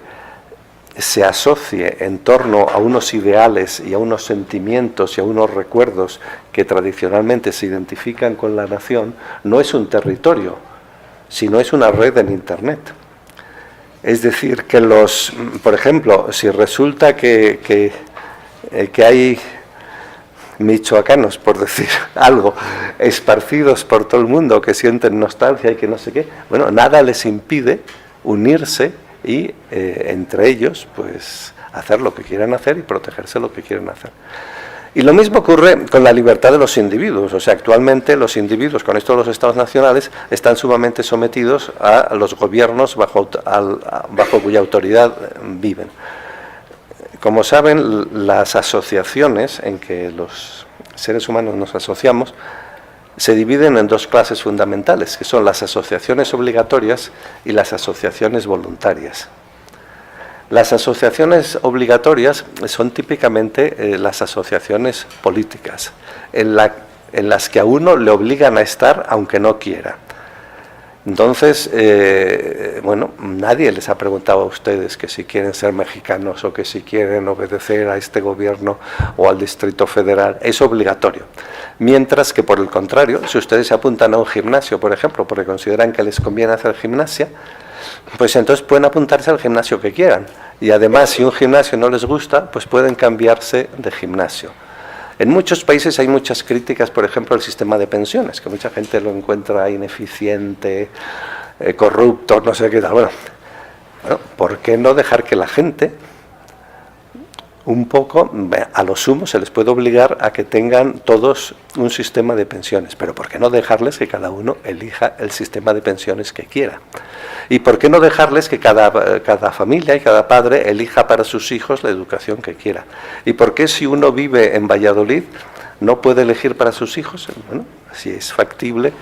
se asocie en torno a unos ideales y a unos sentimientos y a unos recuerdos que tradicionalmente se identifican con la nación, no es un territorio, sino es una red en Internet. Es decir, que por ejemplo, si resulta que hay michoacanos, por decir algo, esparcidos por todo el mundo que sienten nostalgia y que no sé qué, bueno, nada les impide unirse y entre ellos pues hacer lo que quieran hacer y protegerse lo que quieran hacer. Y lo mismo ocurre con la libertad de los individuos. O sea, actualmente los individuos, con esto de los estados nacionales, están sumamente sometidos a los gobiernos bajo cuya autoridad viven. Como saben, las asociaciones en que los seres humanos nos asociamos se dividen en dos clases fundamentales, que son las asociaciones obligatorias y las asociaciones voluntarias. Las asociaciones obligatorias son típicamente las asociaciones políticas, en las que a uno le obligan a estar aunque no quiera. Entonces, bueno, nadie les ha preguntado a ustedes que si quieren ser mexicanos o que si quieren obedecer a este gobierno o al Distrito Federal. Es obligatorio. Mientras que, por el contrario, si ustedes se apuntan a un gimnasio, por ejemplo, porque consideran que les conviene hacer gimnasia, pues entonces pueden apuntarse al gimnasio que quieran. Y además, si un gimnasio no les gusta, pues pueden cambiarse de gimnasio. En muchos países hay muchas críticas, por ejemplo, al sistema de pensiones, que mucha gente lo encuentra ineficiente, corrupto, no sé qué tal. Bueno, ¿por qué no dejar que la gente, un poco, a lo sumo, se les puede obligar a que tengan todos un sistema de pensiones? Pero ¿por qué no dejarles que cada uno elija el sistema de pensiones que quiera? ¿Y por qué no dejarles que cada familia y cada padre elija para sus hijos la educación que quiera? ¿Y por qué si uno vive en Valladolid no puede elegir para sus hijos? Bueno, si es factible,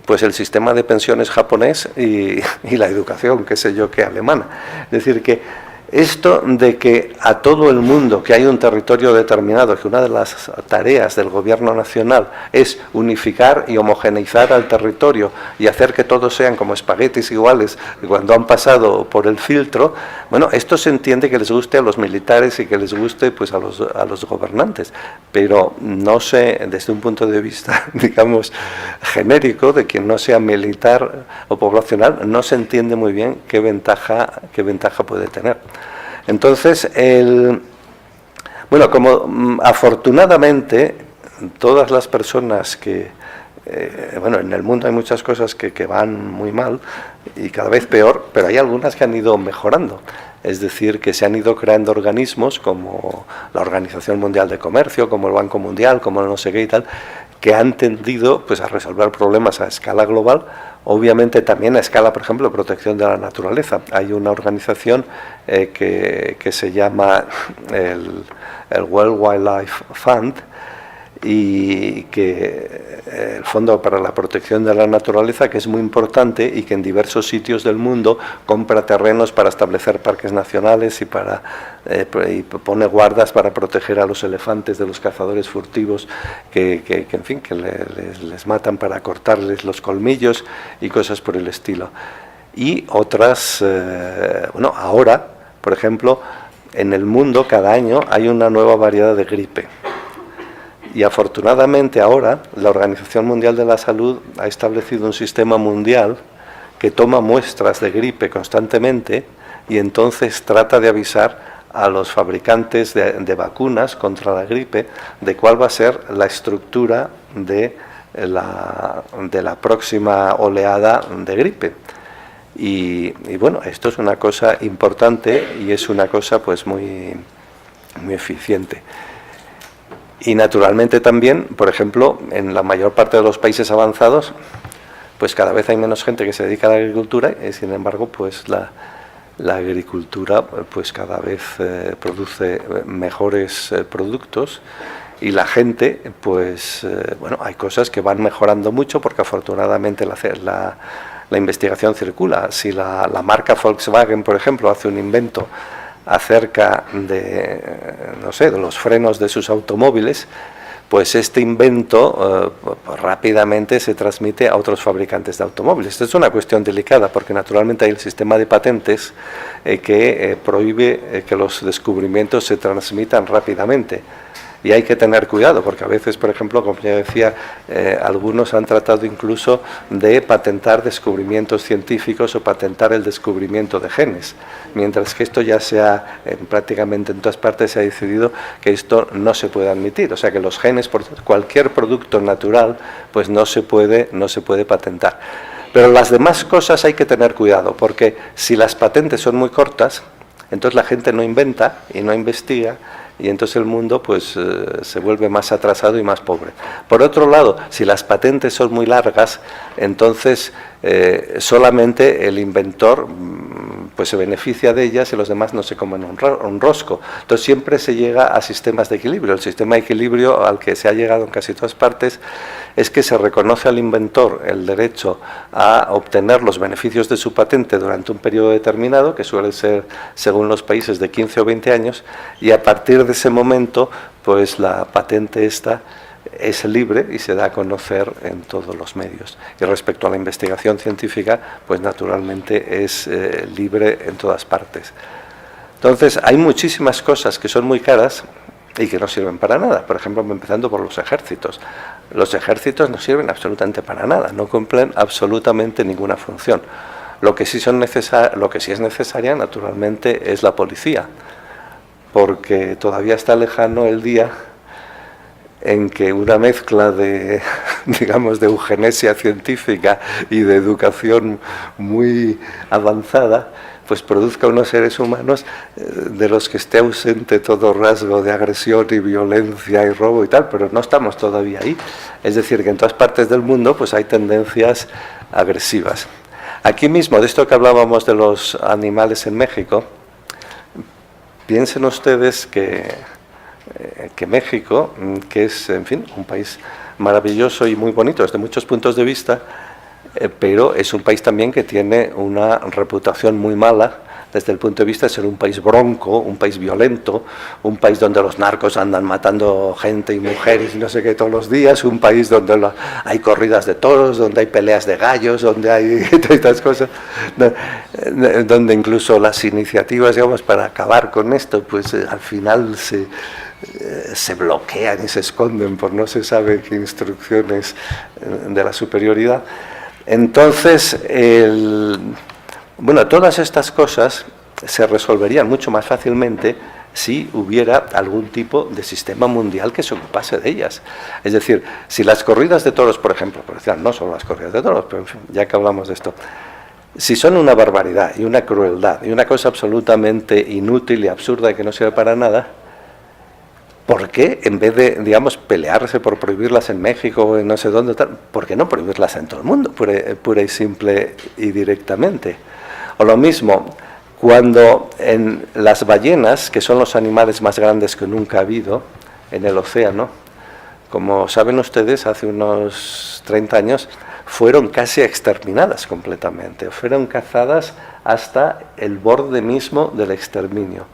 pues el sistema de pensiones japonés y la educación, qué sé yo, que alemana. Es decir, que esto de que a todo el mundo, que hay un territorio determinado, que una de las tareas del gobierno nacional es unificar y homogeneizar al territorio y hacer que todos sean como espaguetis iguales cuando han pasado por el filtro, bueno, esto se entiende que les guste a los militares y que les guste pues a los gobernantes, pero no sé, desde un punto de vista, digamos, genérico, de quien no sea militar o poblacional, no se entiende muy bien qué ventaja puede tener. Entonces, bueno, como afortunadamente todas las personas que, bueno, en el mundo hay muchas cosas que van muy mal y cada vez peor, pero hay algunas que han ido mejorando. Es decir, que se han ido creando organismos como la Organización Mundial de Comercio, como el Banco Mundial, como el no sé qué y tal, que han tendido pues a resolver problemas a escala global, obviamente también a escala, por ejemplo, de protección de la naturaleza. Hay una organización que se llama el World Wildlife Fund, y que el Fondo para la Protección de la Naturaleza, que es muy importante y que en diversos sitios del mundo compra terrenos para establecer parques nacionales y pone guardas para proteger a los elefantes de los cazadores furtivos que en fin, que les matan para cortarles los colmillos y cosas por el estilo. Y otras, bueno, ahora, por ejemplo, en el mundo cada año hay una nueva variedad de gripe. Y afortunadamente ahora la Organización Mundial de la Salud ha establecido un sistema mundial que toma muestras de gripe constantemente y entonces trata de avisar a los fabricantes de vacunas contra la gripe de cuál va a ser la estructura de la próxima oleada de gripe. Y bueno, esto es una cosa importante y es una cosa pues muy eficiente. Y naturalmente también, por ejemplo, en la mayor parte de los países avanzados, pues cada vez hay menos gente que se dedica a la agricultura y sin embargo, pues la agricultura pues cada vez produce mejores productos y la gente, pues bueno, hay cosas que van mejorando mucho porque afortunadamente la investigación circula. Si la marca Volkswagen, por ejemplo, hace un invento acerca de, no sé, de los frenos de sus automóviles, pues este invento rápidamente se transmite a otros fabricantes de automóviles. Esto es una cuestión delicada porque naturalmente hay el sistema de patentes que prohíbe que los descubrimientos se transmitan rápidamente. Y hay que tener cuidado, porque a veces, por ejemplo, como ya decía, algunos han tratado incluso de patentar descubrimientos científicos o patentar el descubrimiento de genes, mientras que esto ya prácticamente en todas partes se ha decidido que esto no se puede admitir, o sea que los genes, por cualquier producto natural, pues no se puede patentar. Pero las demás cosas hay que tener cuidado, porque si las patentes son muy cortas, entonces la gente no inventa y no investiga, y entonces el mundo pues se vuelve más atrasado y más pobre. Por otro lado, si las patentes son muy largas, entonces solamente el inventor pues se beneficia de ellas y los demás no se comen un rosco. Entonces siempre se llega a sistemas de equilibrio. El sistema de equilibrio al que se ha llegado en casi todas partes es que se reconoce al inventor el derecho a obtener los beneficios de su patente durante un periodo determinado, que suele ser, según los países, de 15 o 20 años, y a partir de ese momento, pues la patente esta es libre y se da a conocer en todos los medios. Y respecto a la investigación científica, pues naturalmente es libre en todas partes. Entonces, hay muchísimas cosas que son muy caras y que no sirven para nada. Por ejemplo, empezando por los ejércitos. Los ejércitos no sirven absolutamente para nada, no cumplen absolutamente ninguna función. Lo que sí es necesaria, naturalmente, es la policía, porque todavía está lejano el día en que una mezcla de, digamos, de eugenesia científica y de educación muy avanzada, pues produzca unos seres humanos de los que esté ausente todo rasgo de agresión y violencia y robo y tal, pero no estamos todavía ahí. Es decir, que en todas partes del mundo pues hay tendencias agresivas. Aquí mismo, de esto que hablábamos de los animales en México, piensen ustedes que México, que es, en fin, un país maravilloso y muy bonito desde muchos puntos de vista, pero es un país también que tiene una reputación muy mala desde el punto de vista de ser un país bronco, un país violento, un país donde los narcos andan matando gente y mujeres y no sé qué todos los días, un país donde hay corridas de toros, donde hay peleas de gallos, donde hay todas estas cosas, donde incluso las iniciativas, digamos, para acabar con esto, pues al final se bloquean y se esconden por no se sabe qué instrucciones de la superioridad. Entonces, bueno, todas estas cosas se resolverían mucho más fácilmente si hubiera algún tipo de sistema mundial que se ocupase de ellas. Es decir, si las corridas de toros, por ejemplo, no solo las corridas de toros, pero en fin, ya que hablamos de esto, si son una barbaridad y una crueldad y una cosa absolutamente inútil y absurda y que no sirve para nada, ¿por qué, en vez de, digamos, pelearse por prohibirlas en México o en no sé dónde, tal, por qué no prohibirlas en todo el mundo, pura y simple y directamente? O lo mismo, cuando en las ballenas, que son los animales más grandes que nunca ha habido en el océano, como saben ustedes, hace unos 30 años, fueron casi exterminadas completamente, fueron cazadas hasta el borde mismo del exterminio.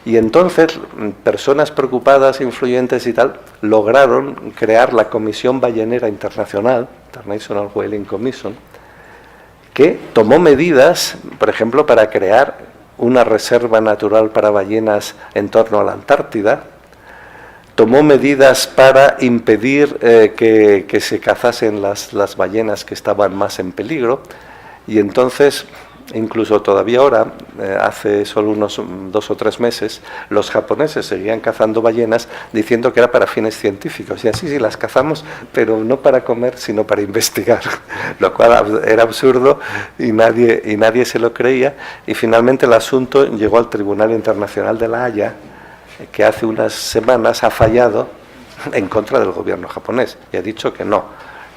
Y entonces personas preocupadas, influyentes y tal, lograron crear la Comisión Ballenera Internacional, International Whaling Commission, que tomó medidas, por ejemplo, para crear una reserva natural para ballenas en torno a la Antártida, tomó medidas para impedir que se cazasen las ballenas que estaban más en peligro, y entonces, incluso todavía ahora, hace solo unos 2 o 3 meses, los japoneses seguían cazando ballenas diciendo que era para fines científicos. Y así sí las cazamos, pero no para comer, sino para investigar, lo cual era absurdo y nadie se lo creía. Y finalmente el asunto llegó al Tribunal Internacional de La Haya, que hace unas semanas ha fallado en contra del gobierno japonés y ha dicho que no,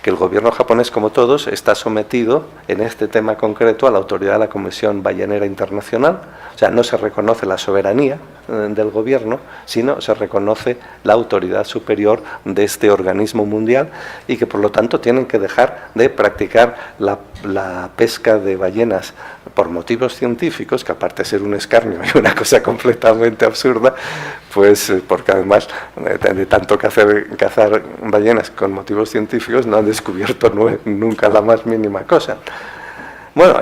que el gobierno japonés, como todos, está sometido en este tema concreto a la autoridad de la Comisión Ballenera Internacional. O sea, no se reconoce la soberanía del gobierno, sino se reconoce la autoridad superior de este organismo mundial, y que por lo tanto tienen que dejar de practicar la pesca de ballenas por motivos científicos, que aparte de ser un escarnio y una cosa completamente absurda, pues porque además de tanto cazar ballenas con motivos científicos no han descubierto nunca la más mínima cosa. Bueno,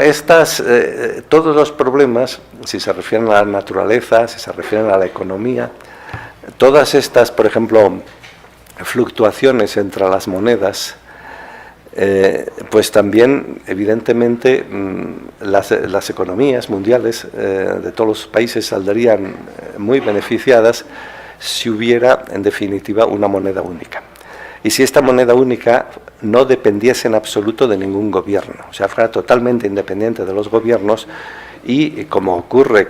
todos los problemas, si se refieren a la naturaleza, si se refieren a la economía, todas estas, por ejemplo, fluctuaciones entre las monedas, pues también, evidentemente, las economías mundiales de todos los países saldrían muy beneficiadas si hubiera, en definitiva, una moneda única. Y si esta moneda única no dependiese en absoluto de ningún gobierno, o sea, fuera totalmente independiente de los gobiernos, y como ocurre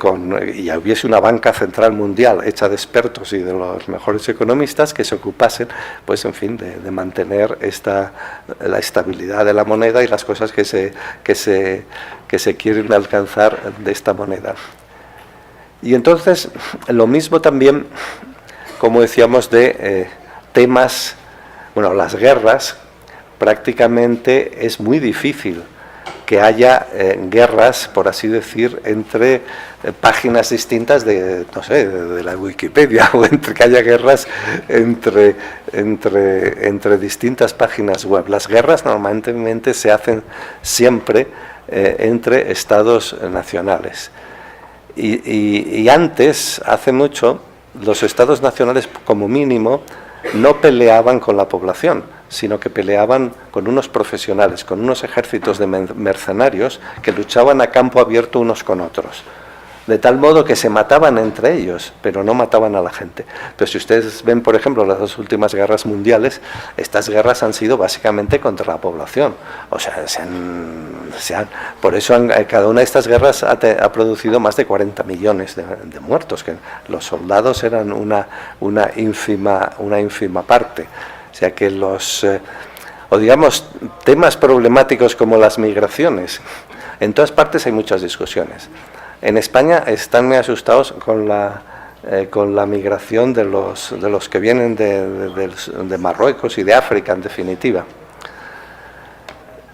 y hubiese una banca central mundial hecha de expertos y de los mejores economistas que se ocupasen, pues en fin, de mantener la estabilidad de la moneda y las cosas que se quieren alcanzar de esta moneda. Y entonces, lo mismo también, como decíamos, de temas, bueno, las guerras, prácticamente es muy difícil que haya guerras, por así decir, entre páginas distintas de, no sé, de la Wikipedia, o que haya guerras entre distintas páginas web. Las guerras normalmente se hacen siempre entre estados nacionales. Y antes, hace mucho, los estados nacionales, como mínimo, no peleaban con la población, sino que peleaban con unos profesionales, con unos ejércitos de mercenarios que luchaban a campo abierto unos con otros. De tal modo que se mataban entre ellos, pero no mataban a la gente. Pero si ustedes ven, por ejemplo, las dos últimas guerras mundiales, estas guerras han sido básicamente contra la población. O sea, por eso cada una de estas guerras ha producido más de 40 millones de muertos, que los soldados eran una ínfima parte. O sea que o digamos, temas problemáticos como las migraciones, en todas partes hay muchas discusiones. En España están muy asustados con la migración de los que vienen de Marruecos y de África, en definitiva.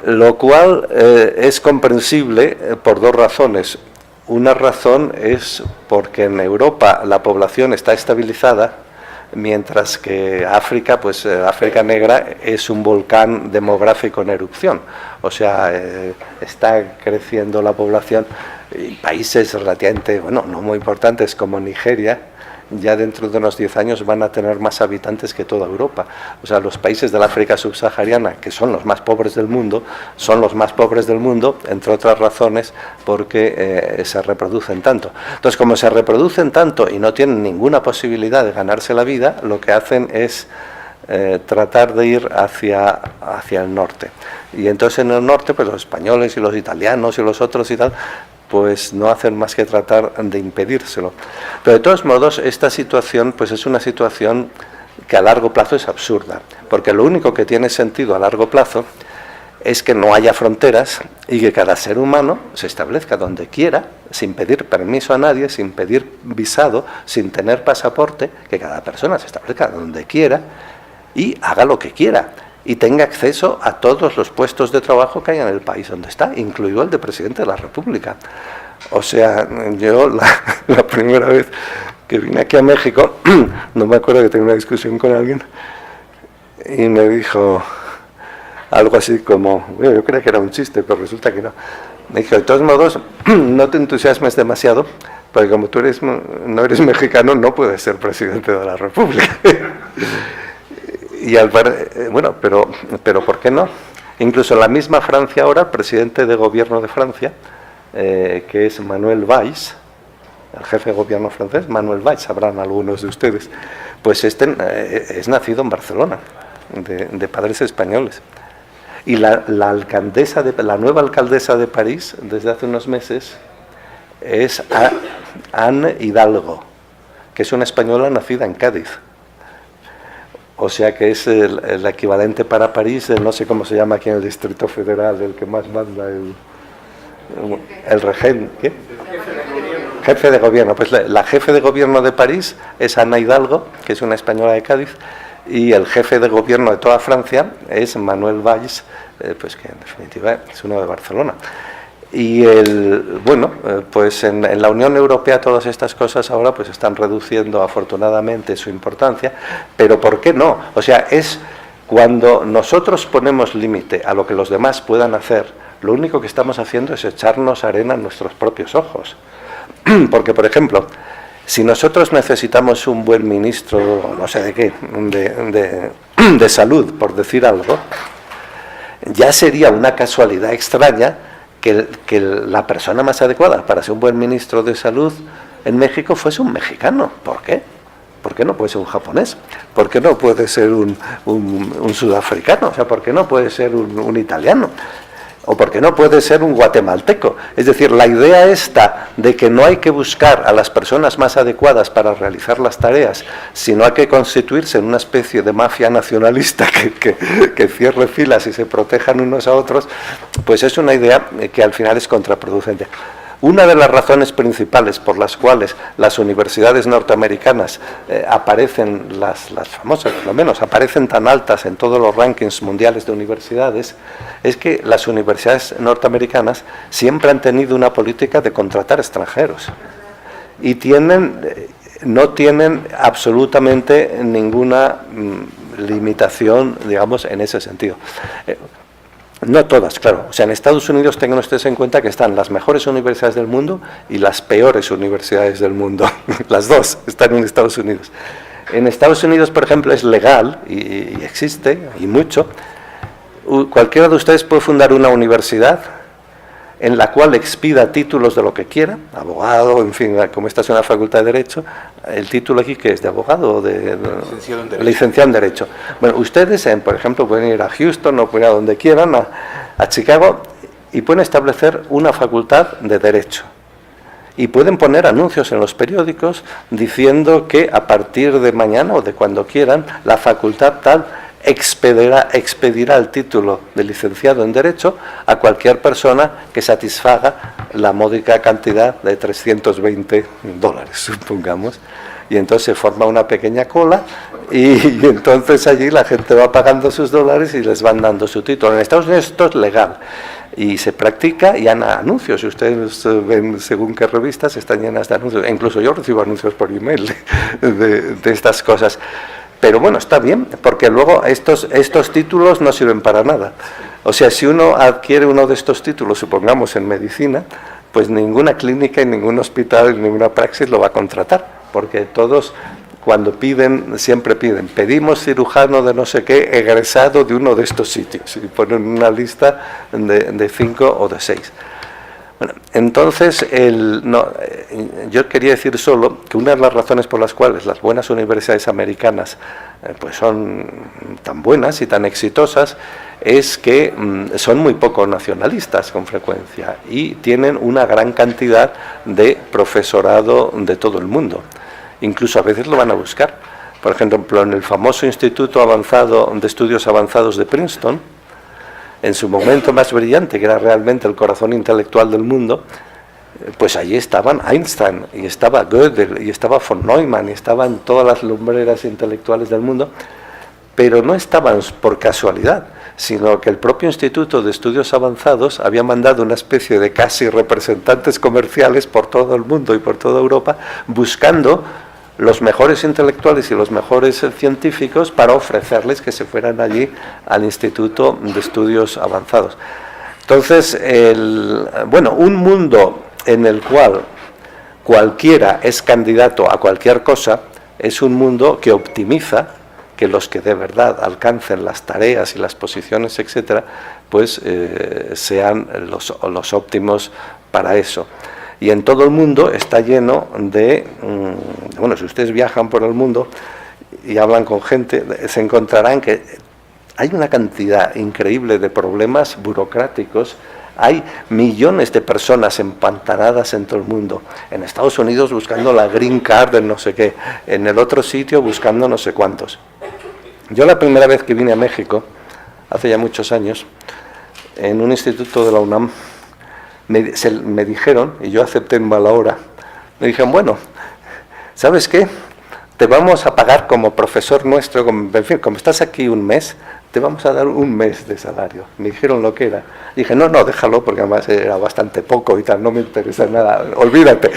Lo cual es comprensible por dos razones. Una razón es porque en Europa la población está estabilizada, mientras que África, pues África Negra es un volcán demográfico en erupción. O sea, está creciendo la población. Y países relativamente, bueno, no muy importantes como Nigeria, ya dentro de unos 10 años van a tener más habitantes que toda Europa. O sea, los países del África subsahariana, que son los más pobres del mundo, son los más pobres del mundo, entre otras razones, porque se reproducen tanto. Entonces, como se reproducen tanto y no tienen ninguna posibilidad de ganarse la vida, lo que hacen es tratar de ir hacia el norte. Y entonces en el norte, pues los españoles y los italianos y los otros y tal, pues no hacen más que tratar de impedírselo. Pero de todos modos, esta situación pues es una situación que a largo plazo es absurda, porque lo único que tiene sentido a largo plazo es que no haya fronteras y que cada ser humano se establezca donde quiera, sin pedir permiso a nadie, sin pedir visado, sin tener pasaporte, que cada persona se establezca donde quiera y haga lo que quiera y tenga acceso a todos los puestos de trabajo que hay en el país donde está, incluido el de presidente de la República. O sea, yo la primera vez que vine aquí a México, no me acuerdo que tenía una discusión con alguien y me dijo algo así como, bueno, yo creía que era un chiste, pero resulta que no. Me dijo, de todos modos, no te entusiasmes demasiado, porque como tú no eres mexicano, no puedes ser presidente de la República. Y bueno, pero ¿por qué no? Incluso en la misma Francia ahora, el presidente de gobierno de Francia, que es Manuel Valls, el jefe de gobierno francés, Manuel Valls, sabrán algunos de ustedes, pues es nacido en Barcelona, de padres españoles. Y la nueva alcaldesa de París, desde hace unos meses, es Anne Hidalgo, que es una española nacida en Cádiz. O sea que es el equivalente para París, no sé cómo se llama aquí en el Distrito Federal, el que más manda, el regente, ¿qué? Jefe de gobierno. Pues la jefe de gobierno de París es Ana Hidalgo, que es una española de Cádiz, y el jefe de gobierno de toda Francia es Manuel Valls, pues que en definitiva es uno de Barcelona. Y pues en la Unión Europea todas estas cosas ahora pues están reduciendo afortunadamente su importancia, pero ¿por qué no? O sea, es cuando nosotros ponemos límite a lo que los demás puedan hacer, lo único que estamos haciendo es echarnos arena en nuestros propios ojos. Porque, por ejemplo, si nosotros necesitamos un buen ministro, no sé de qué, de salud, por decir algo, ya sería una casualidad extraña que la persona más adecuada para ser un buen ministro de salud en México fuese un mexicano. ¿Por qué? ¿Por qué no puede ser un japonés? ¿Por qué no puede ser un sudafricano? O sea, ¿por qué no puede ser un italiano? ¿O por qué no puede ser un guatemalteco? Es decir, la idea esta de que no hay que buscar a las personas más adecuadas para realizar las tareas, sino hay que constituirse en una especie de mafia nacionalista que cierre filas y se protejan unos a otros, pues es una idea que al final es contraproducente. Una de las razones principales por las cuales las universidades norteamericanas aparecen, las famosas por lo menos, aparecen tan altas en todos los rankings mundiales de universidades, es que las universidades norteamericanas siempre han tenido una política de contratar extranjeros y no tienen absolutamente ninguna limitación, digamos, en ese sentido. No todas, claro. O sea, en Estados Unidos tengan ustedes en cuenta que están las mejores universidades del mundo y las peores universidades del mundo. Las dos están en Estados Unidos. En Estados Unidos, por ejemplo, es legal y existe, y mucho. Cualquiera de ustedes puede fundar una universidad en la cual expida títulos de lo que quiera, abogado, en fin, como esta es una facultad de Derecho, el título aquí que es de abogado o de licenciado en Derecho. Bueno, ustedes, por ejemplo, pueden ir a Houston o pueden ir a donde quieran, a Chicago, y pueden establecer una facultad de Derecho. Y pueden poner anuncios en los periódicos diciendo que a partir de mañana o de cuando quieran, la facultad tal expedirá el título de licenciado en Derecho a cualquier persona que satisfaga la módica cantidad de $320, supongamos. Y entonces se forma una pequeña cola y entonces allí la gente va pagando sus dólares y les van dando su título. En Estados Unidos esto es legal y se practica y hay anuncios. Si ustedes ven según qué revistas están llenas de anuncios. E incluso yo recibo anuncios por email de estas cosas. Pero bueno, está bien, porque luego estos títulos no sirven para nada. O sea, si uno adquiere uno de estos títulos, supongamos en medicina, pues ninguna clínica y ningún hospital y ninguna praxis lo va a contratar, porque todos cuando piden, siempre piden, pedimos cirujano de no sé qué, egresado de uno de estos sitios, y ponen una lista de 5 o de 6. Bueno, entonces, yo quería decir solo que una de las razones por las cuales las buenas universidades americanas pues son tan buenas y tan exitosas es que son muy poco nacionalistas con frecuencia y tienen una gran cantidad de profesorado de todo el mundo. Incluso a veces lo van a buscar. Por ejemplo, en el famoso Instituto Avanzado de Estudios Avanzados de Princeton, en su momento más brillante, que era realmente el corazón intelectual del mundo, pues allí estaban Einstein, y estaba Gödel, y estaba von Neumann, y estaban todas las lumbreras intelectuales del mundo, pero no estaban por casualidad, sino que el propio Instituto de Estudios Avanzados había mandado una especie de casi representantes comerciales por todo el mundo y por toda Europa, buscando los mejores intelectuales y los mejores científicos para ofrecerles que se fueran allí al Instituto de Estudios Avanzados. Entonces, un mundo en el cual cualquiera es candidato a cualquier cosa es un mundo que optimiza que los que de verdad alcancen las tareas y las posiciones, etcétera, pues sean los óptimos para eso. Y en todo el mundo está lleno de, si ustedes viajan por el mundo y hablan con gente, se encontrarán que hay una cantidad increíble de problemas burocráticos. Hay millones de personas empantanadas en todo el mundo. En Estados Unidos buscando la green card de no sé qué, en el otro sitio buscando no sé cuántos. Yo la primera vez que vine a México, hace ya muchos años, en un instituto de la UNAM, me dijeron, y yo acepté en mala hora, me dijeron, bueno, ¿sabes qué? Te vamos a pagar como profesor nuestro, en fin, como estás aquí un mes, te vamos a dar un mes de salario. Me dijeron lo que era. Dije, no, déjalo, porque además era bastante poco y tal, no me interesa nada, olvídate.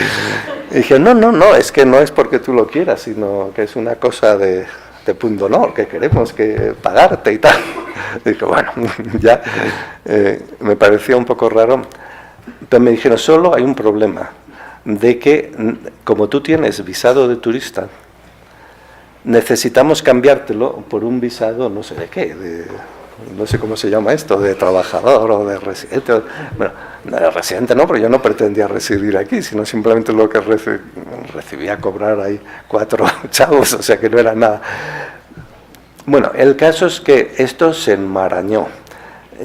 Y dije, no, es que no es porque tú lo quieras, sino que es una cosa de pundonor, que queremos que pagarte y tal. Dije, bueno, ya me parecía un poco raro. Pero me dijeron, solo hay un problema, de que como tú tienes visado de turista, necesitamos cambiártelo por un visado no sé de qué, no sé cómo se llama esto, de trabajador o de residente. Bueno, de residente no, porque yo no pretendía residir aquí, sino simplemente lo que recibía cobrar ahí 4 chavos, o sea que no era nada. Bueno, el caso es que esto se enmarañó.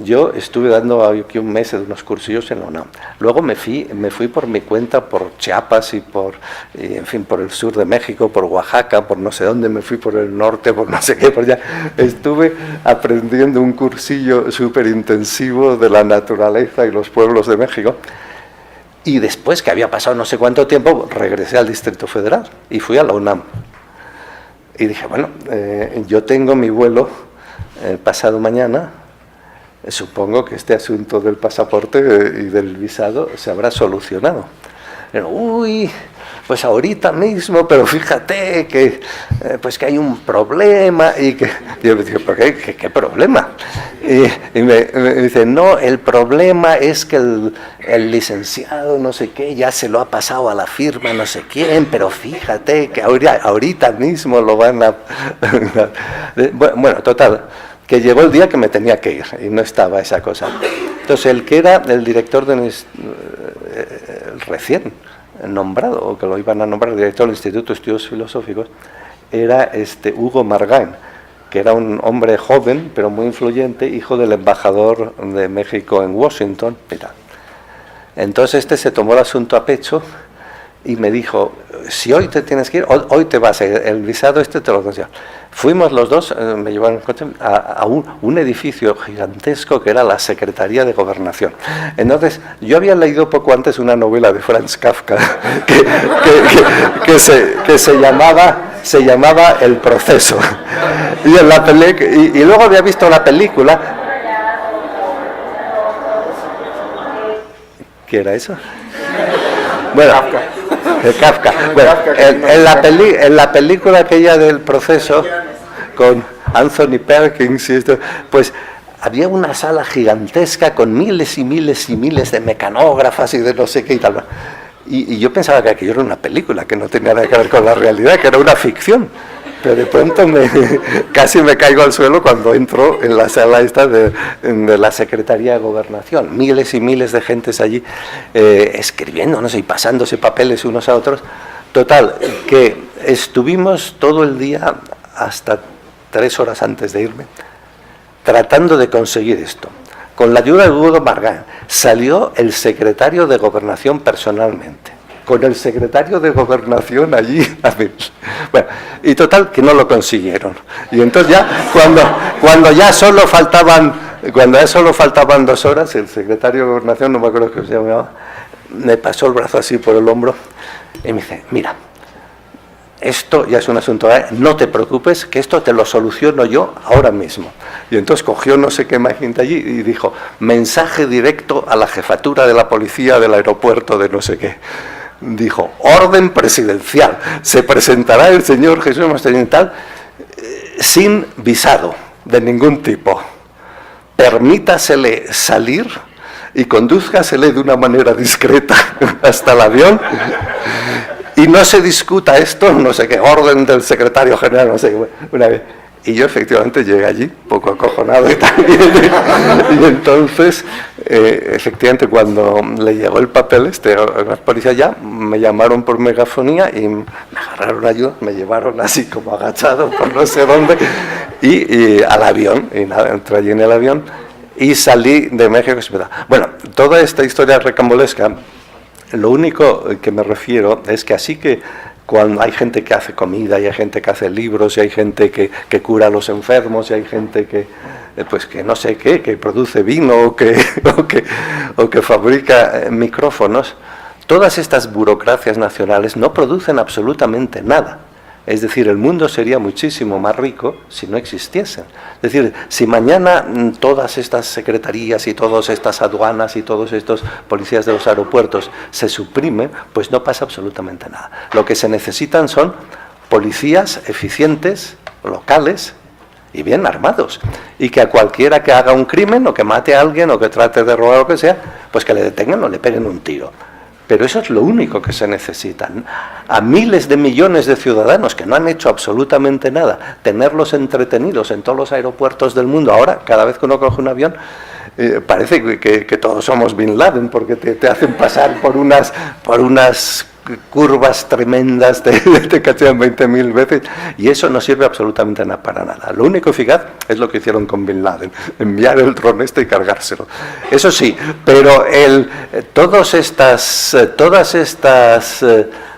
Yo estuve dando aquí un mes de unos cursillos en la UNAM. Luego me fui por mi cuenta por Chiapas y por el sur de México, por Oaxaca, por no sé dónde, me fui por el norte, por no sé qué, por allá. Estuve aprendiendo un cursillo súper intensivo de la naturaleza y los pueblos de México. Y después, que había pasado no sé cuánto tiempo, regresé al Distrito Federal y fui a la UNAM. Y dije, bueno, yo tengo mi vuelo pasado mañana, supongo que este asunto del pasaporte y del visado se habrá solucionado. Pero, uy, pues ahorita mismo, pero fíjate que, pues que hay un problema. Y que yo me dije, ¿pero qué problema? Y me dice, no, el problema es que el licenciado no sé qué ya se lo ha pasado a la firma no sé quién, pero fíjate que ahorita mismo lo van a... Bueno, total, que llegó el día que me tenía que ir y no estaba esa cosa. Entonces, el que era el director recién nombrado, o que lo iban a nombrar director del Instituto de Estudios Filosóficos, era Hugo Margain, que era un hombre joven, pero muy influyente, hijo del embajador de México en Washington. Mira. Entonces se tomó el asunto a pecho y me dijo, si hoy te tienes que ir, hoy te vas a ir, el visado te lo consigo. Fuimos los dos, me llevaron en coche, a un edificio gigantesco que era la Secretaría de Gobernación. Entonces, yo había leído poco antes una novela de Franz Kafka que se llamaba El Proceso. Y luego había visto la película. ¿Qué era eso? Bueno, Kafka. Bueno, en la película aquella del Proceso, con Anthony Perkins y esto, pues había una sala gigantesca con miles y miles y miles de mecanógrafas y de no sé qué y tal. Y yo pensaba que aquello era una película, que no tenía nada que ver con la realidad, que era una ficción. Pero de pronto casi me caigo al suelo cuando entro en la sala esta de la Secretaría de Gobernación. Miles y miles de gentes allí escribiendo, no sé, y pasándose papeles unos a otros. Total, que estuvimos todo el día, hasta 3 horas antes de irme, tratando de conseguir esto. Con la ayuda de Hugo Margain, salió el secretario de Gobernación personalmente. Con el secretario de Gobernación allí, bueno, y total que no lo consiguieron. Y entonces ya, cuando ya solo faltaban 2 horas, el secretario de Gobernación, no me acuerdo qué se llamaba, me pasó el brazo así por el hombro y me dice, mira, esto ya es un asunto, no te preocupes, que esto te lo soluciono yo ahora mismo. Y entonces cogió no sé qué máquina allí y dijo, mensaje directo a la jefatura de la policía del aeropuerto de no sé qué. Dijo, orden presidencial, se presentará el señor Jesús Mostrín sin visado de ningún tipo. Permítasele salir y condúzcasele de una manera discreta hasta el avión y no se discuta esto, no sé qué, orden del secretario general, no sé qué, una vez. Y yo efectivamente llegué allí, poco acojonado y también. Y entonces, efectivamente, cuando le llegó el papel, las policías ya me llamaron por megafonía y me agarraron ayuda, me llevaron así como agachado por no sé dónde, y al avión, y nada, entré allí en el avión y salí de México. Bueno, toda esta historia recambolesca, lo único que me refiero es que así que cuando hay gente que hace comida, y hay gente que hace libros, y hay gente que cura a los enfermos, y hay gente que, pues que no sé qué, que produce vino, o que fabrica micrófonos, todas estas burocracias nacionales no producen absolutamente nada. Es decir, el mundo sería muchísimo más rico si no existiesen. Es decir, si mañana todas estas secretarías y todas estas aduanas y todos estos policías de los aeropuertos se suprimen, pues no pasa absolutamente nada. Lo que se necesitan son policías eficientes, locales y bien armados. Y que a cualquiera que haga un crimen o que mate a alguien o que trate de robar o lo que sea, pues que le detengan o le peguen un tiro. Pero eso es lo único que se necesita. A miles de millones de ciudadanos que no han hecho absolutamente nada, tenerlos entretenidos en todos los aeropuertos del mundo. Ahora, cada vez que uno coge un avión, parece que todos somos Bin Laden, porque te hacen pasar por unas curvas tremendas, te cachean 20.000 veces, y eso no sirve absolutamente para nada. Lo único eficaz es lo que hicieron con Bin Laden, enviar el dron y cargárselo. Eso sí, pero todas estas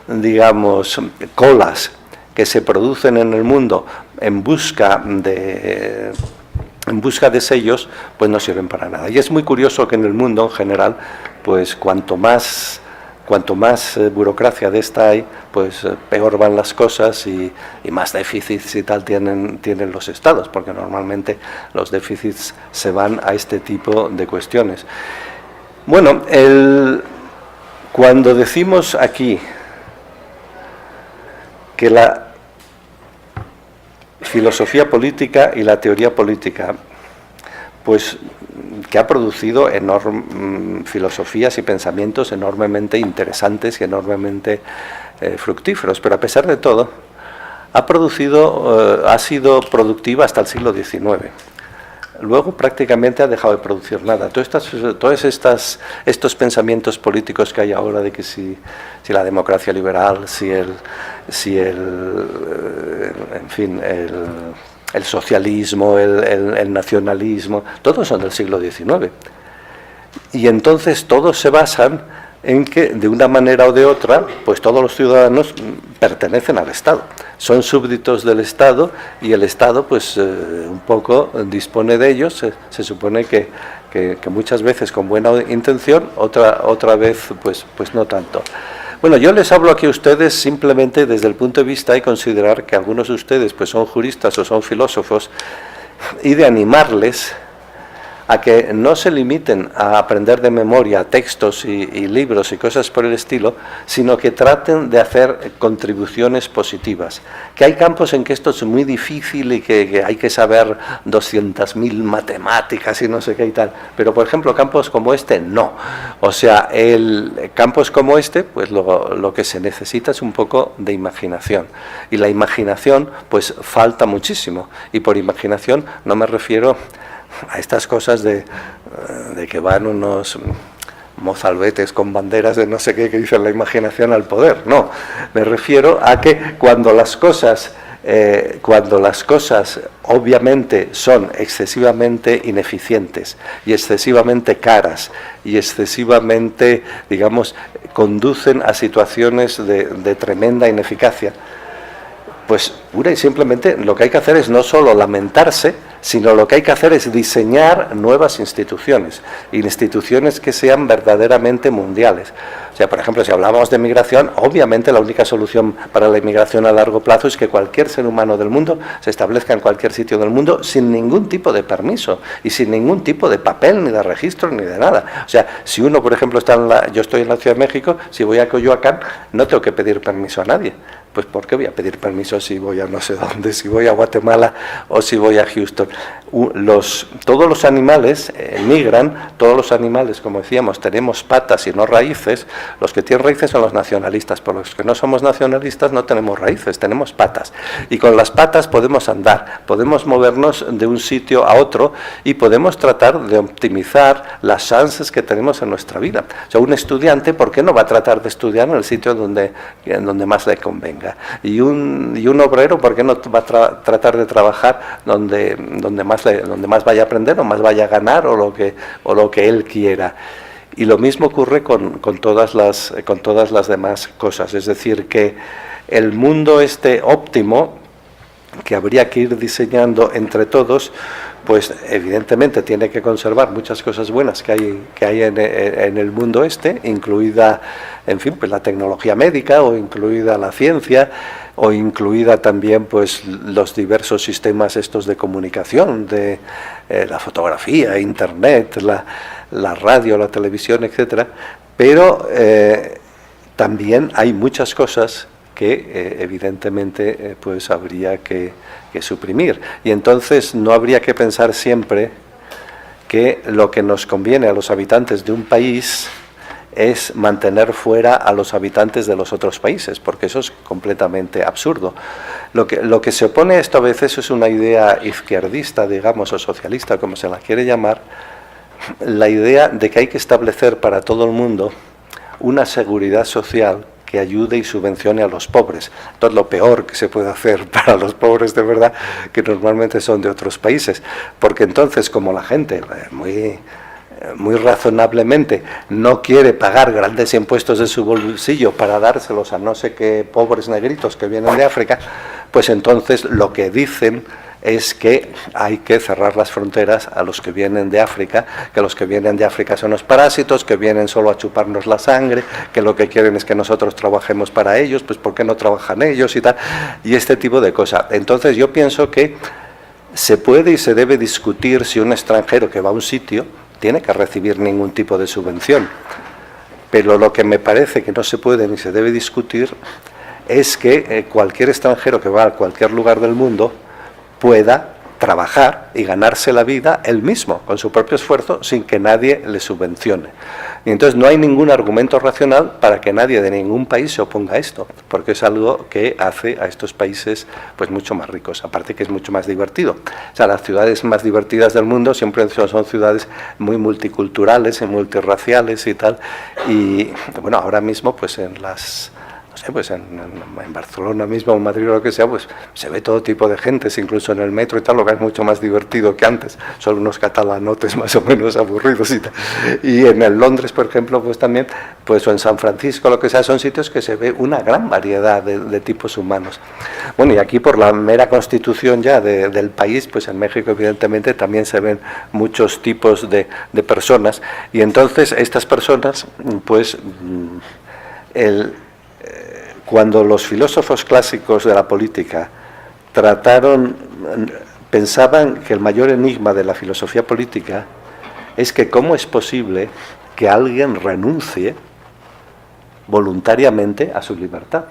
digamos, colas que se producen en el mundo en busca de sellos, pues no sirven para nada. Y es muy curioso que en el mundo en general, pues cuanto más cuanto más burocracia de esta hay, pues peor van las cosas y más déficits y tal tienen los estados, porque normalmente los déficits se van a este tipo de cuestiones. Bueno, cuando decimos aquí que la filosofía política y la teoría política, pues que ha producido filosofías y pensamientos enormemente interesantes y enormemente fructíferos, pero a pesar de todo ha sido productiva hasta el siglo XIX. Luego prácticamente ha dejado de producir nada. Todos estos pensamientos políticos que hay ahora de que si la democracia liberal, el socialismo, el nacionalismo, todos son del siglo XIX. Y entonces todos se basan en que de una manera o de otra, pues todos los ciudadanos pertenecen al Estado, son súbditos del Estado y el Estado pues un poco dispone de ellos, se supone que muchas veces con buena intención, otra vez pues no tanto. Bueno, yo les hablo aquí a ustedes simplemente desde el punto de vista de considerar que algunos de ustedes pues son juristas o son filósofos y de animarles a que no se limiten a aprender de memoria textos y libros y cosas por el estilo, sino que traten de hacer contribuciones positivas. Que hay campos en que esto es muy difícil y que hay que saber 200.000 matemáticas y no sé qué y tal, pero por ejemplo campos como este no. O sea, campos como este, pues lo que se necesita es un poco de imaginación. Y la imaginación pues falta muchísimo. Y por imaginación no me refiero a estas cosas de que van unos mozalbetes con banderas de no sé qué que dicen la imaginación al poder. No, me refiero a que cuando las cosas obviamente son excesivamente ineficientes y excesivamente caras y excesivamente, digamos, conducen a situaciones de tremenda ineficacia, pues pura y simplemente lo que hay que hacer es no solo lamentarse, sino lo que hay que hacer es diseñar nuevas instituciones que sean verdaderamente mundiales. O sea, por ejemplo, si hablamos de migración, obviamente la única solución para la inmigración a largo plazo es que cualquier ser humano del mundo se establezca en cualquier sitio del mundo sin ningún tipo de permiso y sin ningún tipo de papel, ni de registro, ni de nada. O sea, si uno, por ejemplo, yo estoy en la Ciudad de México, si voy a Coyoacán, no tengo que pedir permiso a nadie. Pues ¿por qué voy a pedir permiso si voy a no sé dónde, si voy a Guatemala o si voy a Houston? Todos los animales migran, todos los animales, como decíamos, tenemos patas y no raíces. Los que tienen raíces son los nacionalistas, por los que no somos nacionalistas no tenemos raíces, tenemos patas. Y con las patas podemos andar, podemos movernos de un sitio a otro y podemos tratar de optimizar las chances que tenemos en nuestra vida. O sea, un estudiante, ¿por qué no va a tratar de estudiar en el sitio donde más le convenga? Y un obrero, ¿por qué no va a tratar de trabajar donde más vaya a aprender o más vaya a ganar o lo que él quiera? Y lo mismo ocurre con todas las demás cosas. Es decir, que el mundo óptimo que habría que ir diseñando entre todos, pues evidentemente tiene que conservar muchas cosas buenas que hay en el mundo incluida, en fin, pues la tecnología médica, o incluida la ciencia, o incluida también pues los diversos sistemas estos de comunicación, de la fotografía, internet, la radio, la televisión, etcétera. Pero también hay muchas cosas que evidentemente pues habría que suprimir. Y entonces no habría que pensar siempre que lo que nos conviene a los habitantes de un país es mantener fuera a los habitantes de los otros países, porque eso es completamente absurdo. Lo que se opone a esto a veces es una idea izquierdista, digamos, o socialista, como se la quiere llamar, la idea de que hay que establecer para todo el mundo una seguridad social que ayude y subvencione a los pobres. Entonces, lo peor que se puede hacer para los pobres de verdad, que normalmente son de otros países, porque entonces, como la gente muy razonablemente no quiere pagar grandes impuestos de su bolsillo para dárselos a no sé qué pobres negritos que vienen de África, pues entonces lo que dicen es que hay que cerrar las fronteras a los que vienen de África, que los que vienen de África son los parásitos, que vienen solo a chuparnos la sangre, que lo que quieren es que nosotros trabajemos para ellos, pues ¿por qué no trabajan ellos y tal? Y este tipo de cosas. Entonces yo pienso que se puede y se debe discutir si un extranjero que va a un sitio tiene que recibir ningún tipo de subvención. Pero lo que me parece que no se puede ni se debe discutir es que cualquier extranjero que va a cualquier lugar del mundo pueda trabajar y ganarse la vida él mismo, con su propio esfuerzo, sin que nadie le subvencione. Y entonces no hay ningún argumento racional para que nadie de ningún país se oponga a esto, porque es algo que hace a estos países pues mucho más ricos, aparte que es mucho más divertido. O sea, las ciudades más divertidas del mundo siempre son ciudades muy multiculturales y multirraciales y tal, y bueno, ahora mismo pues en las... pues en Barcelona mismo, en Madrid o lo que sea, pues se ve todo tipo de gentes, incluso en el metro y tal, lo que es mucho más divertido que antes, son unos catalanotes más o menos aburridos y tal. Y en el Londres, por ejemplo, pues también, pues o en San Francisco, lo que sea, son sitios que se ve una gran variedad de tipos humanos. Bueno, y aquí por la mera constitución ya del país, pues en México evidentemente también se ven muchos tipos de personas, y entonces estas personas, pues cuando los filósofos clásicos de la política pensaban que el mayor enigma de la filosofía política es que cómo es posible que alguien renuncie voluntariamente a su libertad.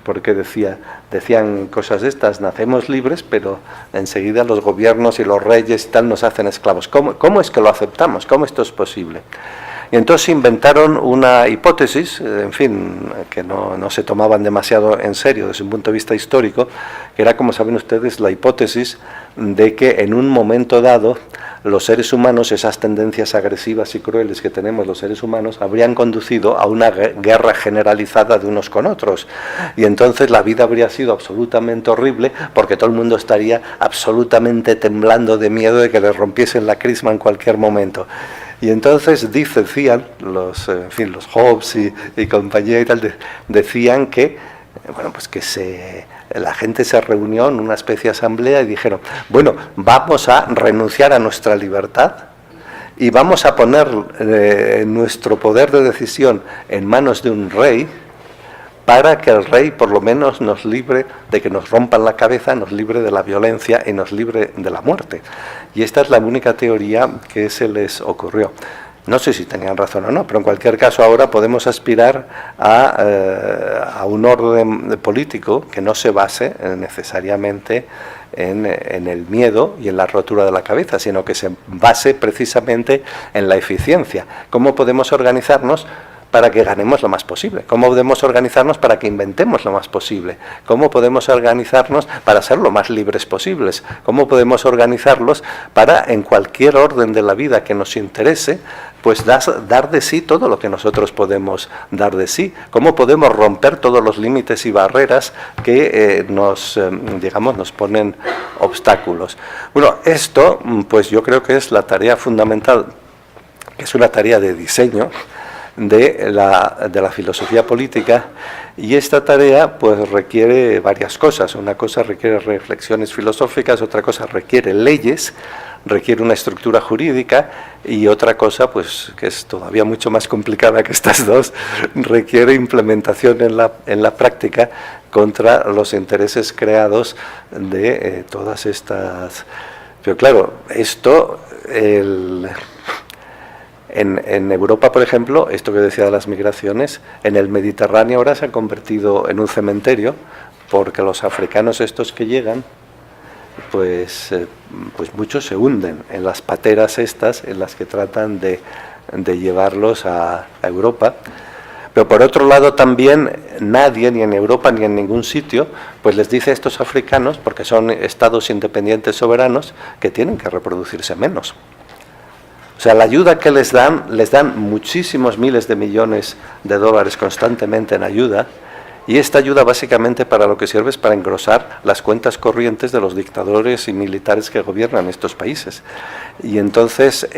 Porque decían cosas de estas: nacemos libres, pero enseguida los gobiernos y los reyes y tal nos hacen esclavos. ¿Cómo es que lo aceptamos? ¿Cómo esto es posible? Y entonces inventaron una hipótesis, en fin, que no se tomaban demasiado en serio desde un punto de vista histórico, que era, como saben ustedes, la hipótesis de que en un momento dado los seres humanos, esas tendencias agresivas y crueles que tenemos los seres humanos, habrían conducido a una guerra generalizada de unos con otros. Y entonces la vida habría sido absolutamente horrible, porque todo el mundo estaría absolutamente temblando de miedo de que le rompiesen la crisma en cualquier momento. Y entonces decían los Hobbes y compañía y tal, decían que, bueno, pues que la gente se reunió en una especie de asamblea y dijeron: bueno, vamos a renunciar a nuestra libertad y vamos a poner nuestro poder de decisión en manos de un rey, para que el rey por lo menos nos libre de que nos rompan la cabeza, nos libre de la violencia y nos libre de la muerte. Y esta es la única teoría que se les ocurrió. No sé si tenían razón o no, pero en cualquier caso ahora podemos aspirar a un orden político que no se base necesariamente en el miedo y en la rotura de la cabeza, sino que se base precisamente en la eficiencia. ¿Cómo podemos organizarnos para que ganemos lo más posible? ¿Cómo podemos organizarnos para que inventemos lo más posible? ¿Cómo podemos organizarnos para ser lo más libres posibles? ¿Cómo podemos organizarlos para, en cualquier orden de la vida que nos interese, pues dar de sí todo lo que nosotros podemos dar de sí? ¿Cómo podemos romper todos los límites y barreras que nos ponen obstáculos? Bueno, esto pues yo creo que es la tarea fundamental, que es una tarea de diseño de la filosofía política, y esta tarea pues requiere varias cosas. Una cosa requiere reflexiones filosóficas, otra cosa requiere leyes, requiere una estructura jurídica, y otra cosa, pues que es todavía mucho más complicada que estas dos, requiere implementación en la práctica contra los intereses creados de todas estas. Pero claro, esto en Europa, por ejemplo, esto que decía de las migraciones, en el Mediterráneo ahora se ha convertido en un cementerio, porque los africanos estos que llegan, pues muchos se hunden en las pateras estas en las que tratan de llevarlos a Europa. Pero por otro lado también nadie, ni en Europa ni en ningún sitio, pues les dice a estos africanos, porque son estados independientes soberanos, que tienen que reproducirse menos. O sea, la ayuda que les dan muchísimos miles de millones de dólares constantemente en ayuda, y esta ayuda básicamente para lo que sirve es para engrosar las cuentas corrientes de los dictadores y militares que gobiernan estos países. Y entonces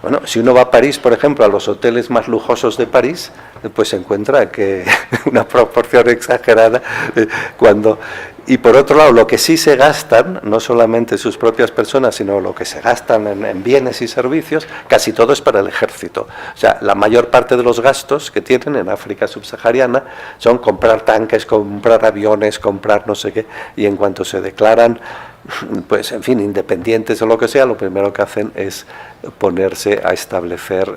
Bueno, si uno va a París, por ejemplo, a los hoteles más lujosos de París, pues se encuentra que una proporción exagerada cuando... Y por otro lado, lo que sí se gastan, no solamente sus propias personas, sino lo que se gastan en bienes y servicios, casi todo es para el ejército. O sea, la mayor parte de los gastos que tienen en África subsahariana son comprar tanques, comprar aviones, comprar no sé qué, y en cuanto se declaran, pues en fin, independientes o lo que sea, lo primero que hacen es ponerse a establecer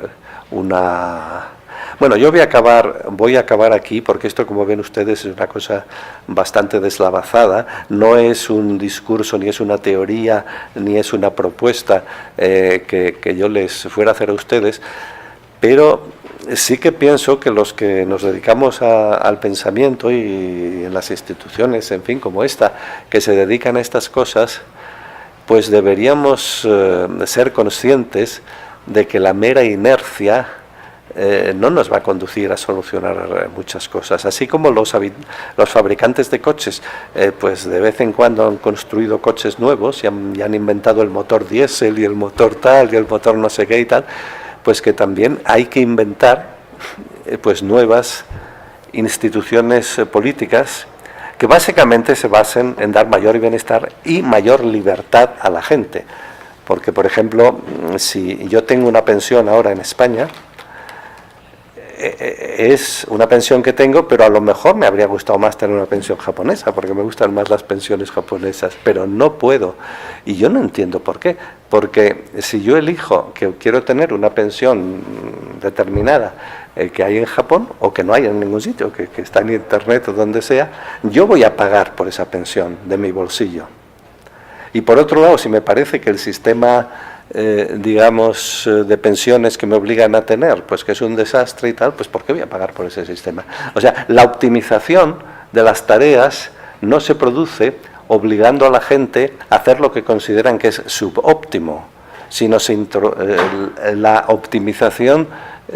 una... Bueno, yo voy a acabar aquí, porque esto, como ven ustedes, es una cosa bastante deslavazada, no es un discurso, ni es una teoría, ni es una propuesta que yo les fuera a hacer a ustedes, pero sí que pienso que los que nos dedicamos al pensamiento y en las instituciones, en fin, como esta, que se dedican a estas cosas, pues deberíamos ser conscientes de que la mera inercia no nos va a conducir a solucionar muchas cosas. Así como los fabricantes de coches, pues de vez en cuando han construido coches nuevos y han inventado el motor diésel y el motor tal y el motor no sé qué y tal, pues que también hay que inventar pues nuevas instituciones políticas que básicamente se basen en dar mayor bienestar y mayor libertad a la gente. Porque, por ejemplo, si yo tengo una pensión ahora en España, es una pensión que tengo, pero a lo mejor me habría gustado más tener una pensión japonesa, porque me gustan más las pensiones japonesas, pero no puedo. Y yo no entiendo por qué. Porque si yo elijo que quiero tener una pensión determinada que hay en Japón, o que no hay en ningún sitio, que está en internet o donde sea, yo voy a pagar por esa pensión de mi bolsillo. Y por otro lado, si me parece que el sistema digamos, de pensiones que me obligan a tener, pues que es un desastre y tal, pues ¿por qué voy a pagar por ese sistema? O sea, la optimización de las tareas no se produce obligando a la gente a hacer lo que consideran que es subóptimo, sino la optimización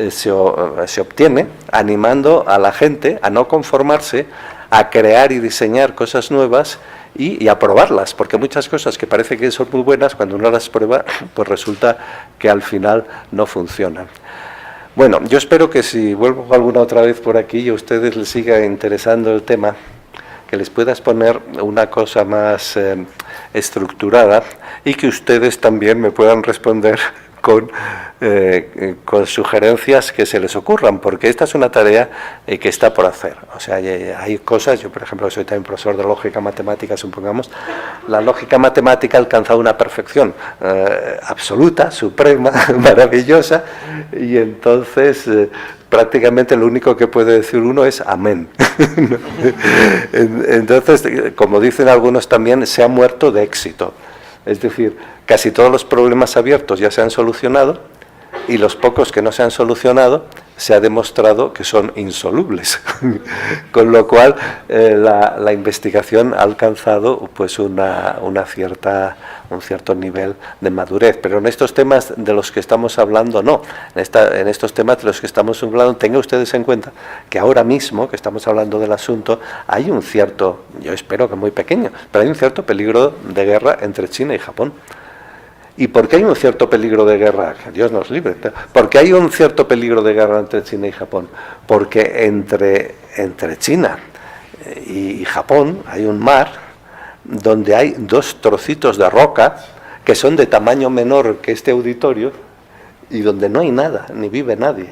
se obtiene animando a la gente a no conformarse, a crear y diseñar cosas nuevas y a probarlas, porque muchas cosas que parece que son muy buenas, cuando uno las prueba, pues resulta que al final no funcionan. Bueno, yo espero que si vuelvo alguna otra vez por aquí y a ustedes les siga interesando el tema, que les pueda exponer una cosa más estructurada y que ustedes también me puedan responder con sugerencias que se les ocurran, porque esta es una tarea que está por hacer. O sea, hay cosas, yo por ejemplo soy también profesor de lógica matemática, supongamos, la lógica matemática ha alcanzado una perfección absoluta, suprema, maravillosa, y entonces prácticamente lo único que puede decir uno es amén. Entonces, como dicen algunos también, se ha muerto de éxito. Es decir, casi todos los problemas abiertos ya se han solucionado y los pocos que no se han solucionado se ha demostrado que son insolubles. Con lo cual la investigación ha alcanzado pues un cierto nivel de madurez. Pero en estos temas de los que estamos hablando, no. En estos temas de los que estamos hablando, tengan ustedes en cuenta que ahora mismo que estamos hablando del asunto, hay un cierto, yo espero que muy pequeño, pero hay un cierto peligro de guerra entre China y Japón. ¿Y por qué hay un cierto peligro de guerra? Que Dios nos libre. ¿Por qué hay un cierto peligro de guerra entre China y Japón? Porque entre China y Japón hay un mar donde hay dos trocitos de roca que son de tamaño menor que este auditorio y donde no hay nada, ni vive nadie.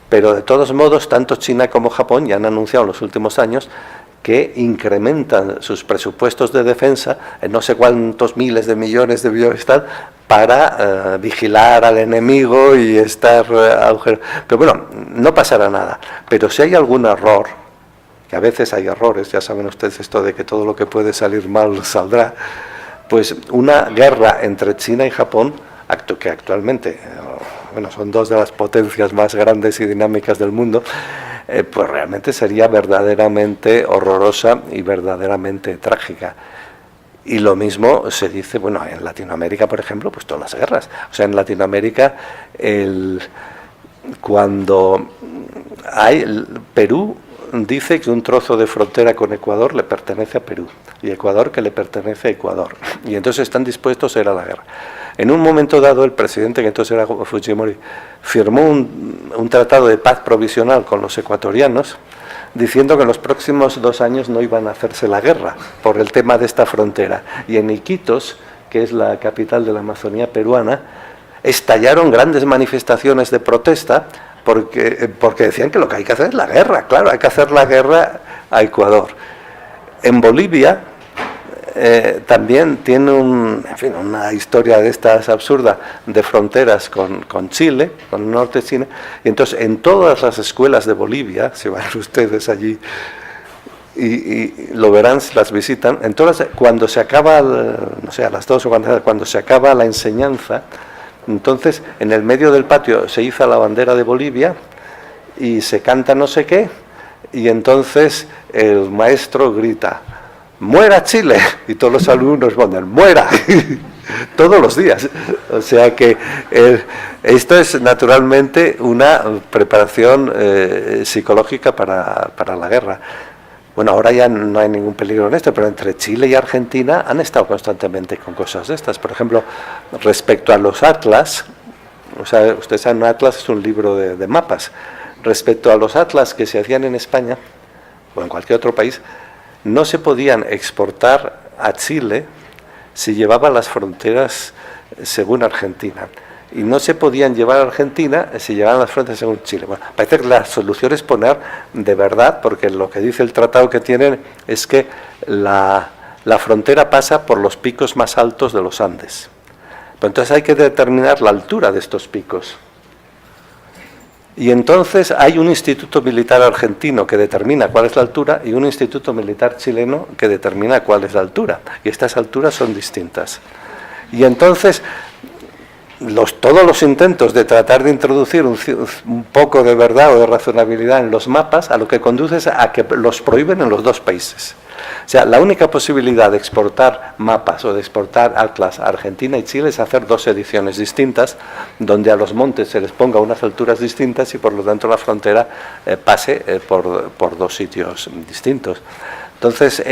Pero de todos modos, tanto China como Japón ya han anunciado en los últimos años que incrementan sus presupuestos de defensa en no sé cuántos miles de millones de billones para vigilar al enemigo y estar pero bueno, no pasará nada. Pero si hay algún error, que a veces hay errores, ya saben ustedes esto de que todo lo que puede salir mal saldrá, pues una guerra entre China y Japón, que actualmente bueno, son dos de las potencias más grandes y dinámicas del mundo, pues realmente sería verdaderamente horrorosa y verdaderamente trágica. Y lo mismo se dice, bueno, en Latinoamérica, por ejemplo, pues todas las guerras. O sea, en Latinoamérica, cuando Perú dice que un trozo de frontera con Ecuador le pertenece a Perú, y Ecuador que le pertenece a Ecuador, y entonces están dispuestos a ir a la guerra. En un momento dado, el presidente, que entonces era Fujimori, firmó un tratado de paz provisional con los ecuatorianos, diciendo que en los próximos 2 años no iban a hacerse la guerra por el tema de esta frontera. Y en Iquitos, que es la capital de la Amazonía peruana, estallaron grandes manifestaciones de protesta porque decían que lo que hay que hacer es la guerra, claro, hay que hacer la guerra a Ecuador. En Bolivia también tiene una historia de estas absurda de fronteras con Chile, con el norte de Chile, y entonces en todas las escuelas de Bolivia, si van ustedes allí y lo verán si las visitan, entonces cuando se acaba, no sé, a las 2 o cuando se acaba la enseñanza, entonces en el medio del patio se iza la bandera de Bolivia y se canta no sé qué, y entonces el maestro grita: ¡muera Chile! Y todos los alumnos responden: ¡muera! Todos los días. O sea que esto es naturalmente una preparación psicológica para la guerra. Bueno, ahora ya no hay ningún peligro en esto, pero entre Chile y Argentina han estado constantemente con cosas de estas. Por ejemplo, respecto a los atlas, o sea, ustedes saben, un atlas es un libro de mapas. Respecto a los atlas que se hacían en España o en cualquier otro país, no se podían exportar a Chile si llevaban las fronteras según Argentina. Y no se podían llevar a Argentina si llevaban las fronteras según Chile. Bueno, parece que la solución es poner de verdad, porque lo que dice el tratado que tienen es que la frontera pasa por los picos más altos de los Andes. Pero entonces hay que determinar la altura de estos picos. Y entonces hay un instituto militar argentino que determina cuál es la altura y un instituto militar chileno que determina cuál es la altura. Y estas alturas son distintas. Y entonces todos los intentos de tratar de introducir un poco de verdad o de razonabilidad en los mapas, a lo que conduce es a que los prohíben en los 2 países. O sea, la única posibilidad de exportar mapas o de exportar atlas a Argentina y Chile es hacer 2 ediciones distintas, donde a los montes se les ponga unas alturas distintas y por lo tanto la frontera pase por 2 sitios distintos. Entonces,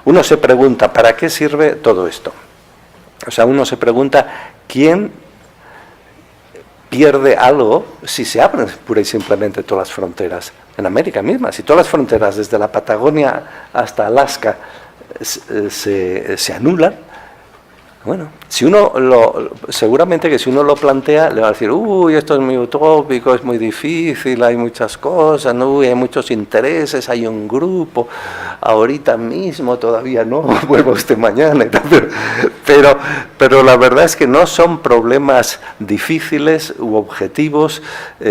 uno se pregunta, ¿para qué sirve todo esto? O sea, uno se pregunta, ¿quién pierde algo si se abren pura y simplemente todas las fronteras? En América misma, si todas las fronteras desde la Patagonia hasta Alaska se anulan, bueno, seguramente que si uno lo plantea le va a decir: uy, esto es muy utópico, es muy difícil, hay muchas cosas, ¿no? Hay muchos intereses, hay un grupo, ahorita mismo todavía no, vuelva usted mañana y tal. Pero la verdad es que no son problemas difíciles u objetivos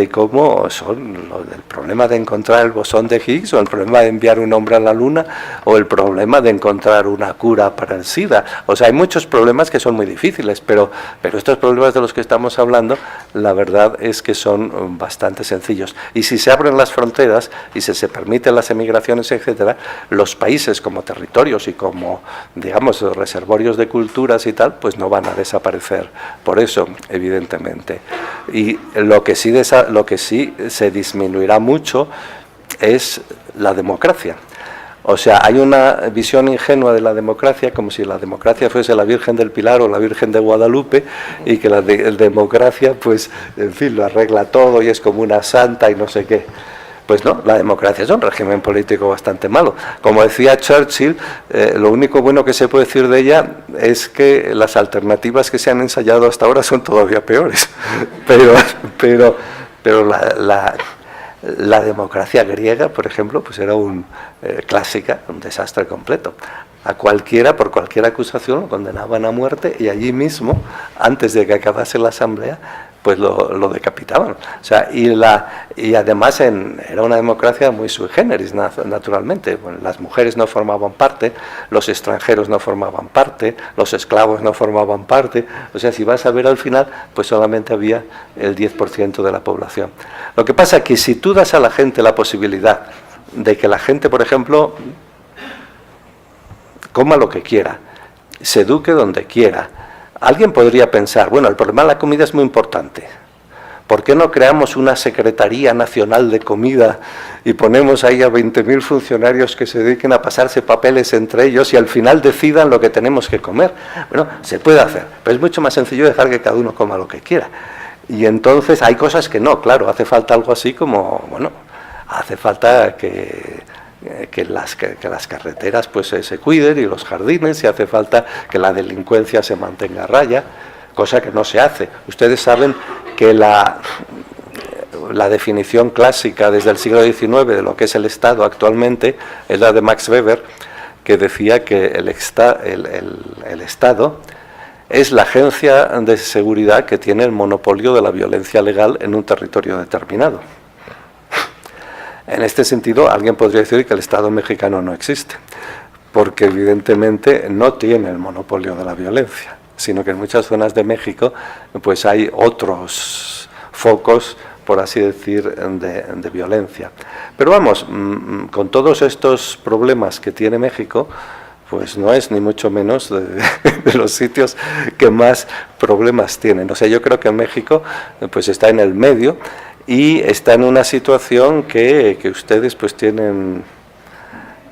como son el problema de encontrar el bosón de Higgs, o el problema de enviar un hombre a la luna, o el problema de encontrar una cura para el SIDA. O sea, hay muchos problemas que son muy difíciles, pero estos problemas de los que estamos hablando, la verdad es que son bastante sencillos. Y si se abren las fronteras y se permiten las emigraciones, etcétera, los países como territorios y como, digamos, reservorios de culturas y tal, pues no van a desaparecer por eso, evidentemente. Y lo que sí se disminuirá mucho es la democracia. O sea, hay una visión ingenua de la democracia, como si la democracia fuese la Virgen del Pilar o la Virgen de Guadalupe, y que la democracia, pues, en fin, lo arregla todo y es como una santa y no sé qué. Pues no, la democracia es un régimen político bastante malo. Como decía Churchill, lo único bueno que se puede decir de ella es que las alternativas que se han ensayado hasta ahora son todavía peores. Pero la democracia griega, por ejemplo, pues era clásica, un desastre completo. A cualquiera, por cualquier acusación, lo condenaban a muerte y allí mismo, antes de que acabase la asamblea, pues lo decapitaban. O sea, y además era una democracia muy sui generis, naturalmente. Bueno, las mujeres no formaban parte, los extranjeros no formaban parte, los esclavos no formaban parte. O sea, si vas a ver al final, pues solamente había el 10% de la población. Lo que pasa es que si tú das a la gente la posibilidad de que la gente, por ejemplo, coma lo que quiera, se eduque donde quiera, alguien podría pensar, bueno, el problema de la comida es muy importante. ¿Por qué no creamos una Secretaría Nacional de Comida y ponemos ahí a 20.000 funcionarios que se dediquen a pasarse papeles entre ellos y al final decidan lo que tenemos que comer? Bueno, se puede hacer, pero es mucho más sencillo dejar que cada uno coma lo que quiera. Y entonces hay cosas que no, claro, hace falta algo así como, bueno, hace falta que las carreteras pues se cuiden y los jardines, y hace falta que la delincuencia se mantenga a raya, cosa que no se hace. Ustedes saben que la definición clásica desde el siglo XIX de lo que es el Estado actualmente es la de Max Weber, que decía que el Estado es la agencia de seguridad que tiene el monopolio de la violencia legal en un territorio determinado. En este sentido, alguien podría decir que el Estado mexicano no existe, porque evidentemente no tiene el monopolio de la violencia, sino que en muchas zonas de México pues hay otros focos, por así decir, de violencia. Pero vamos, con todos estos problemas que tiene México, pues no es ni mucho menos de los sitios que más problemas tienen. O sea, yo creo que México pues está en el medio y está en una situación que ustedes pues tienen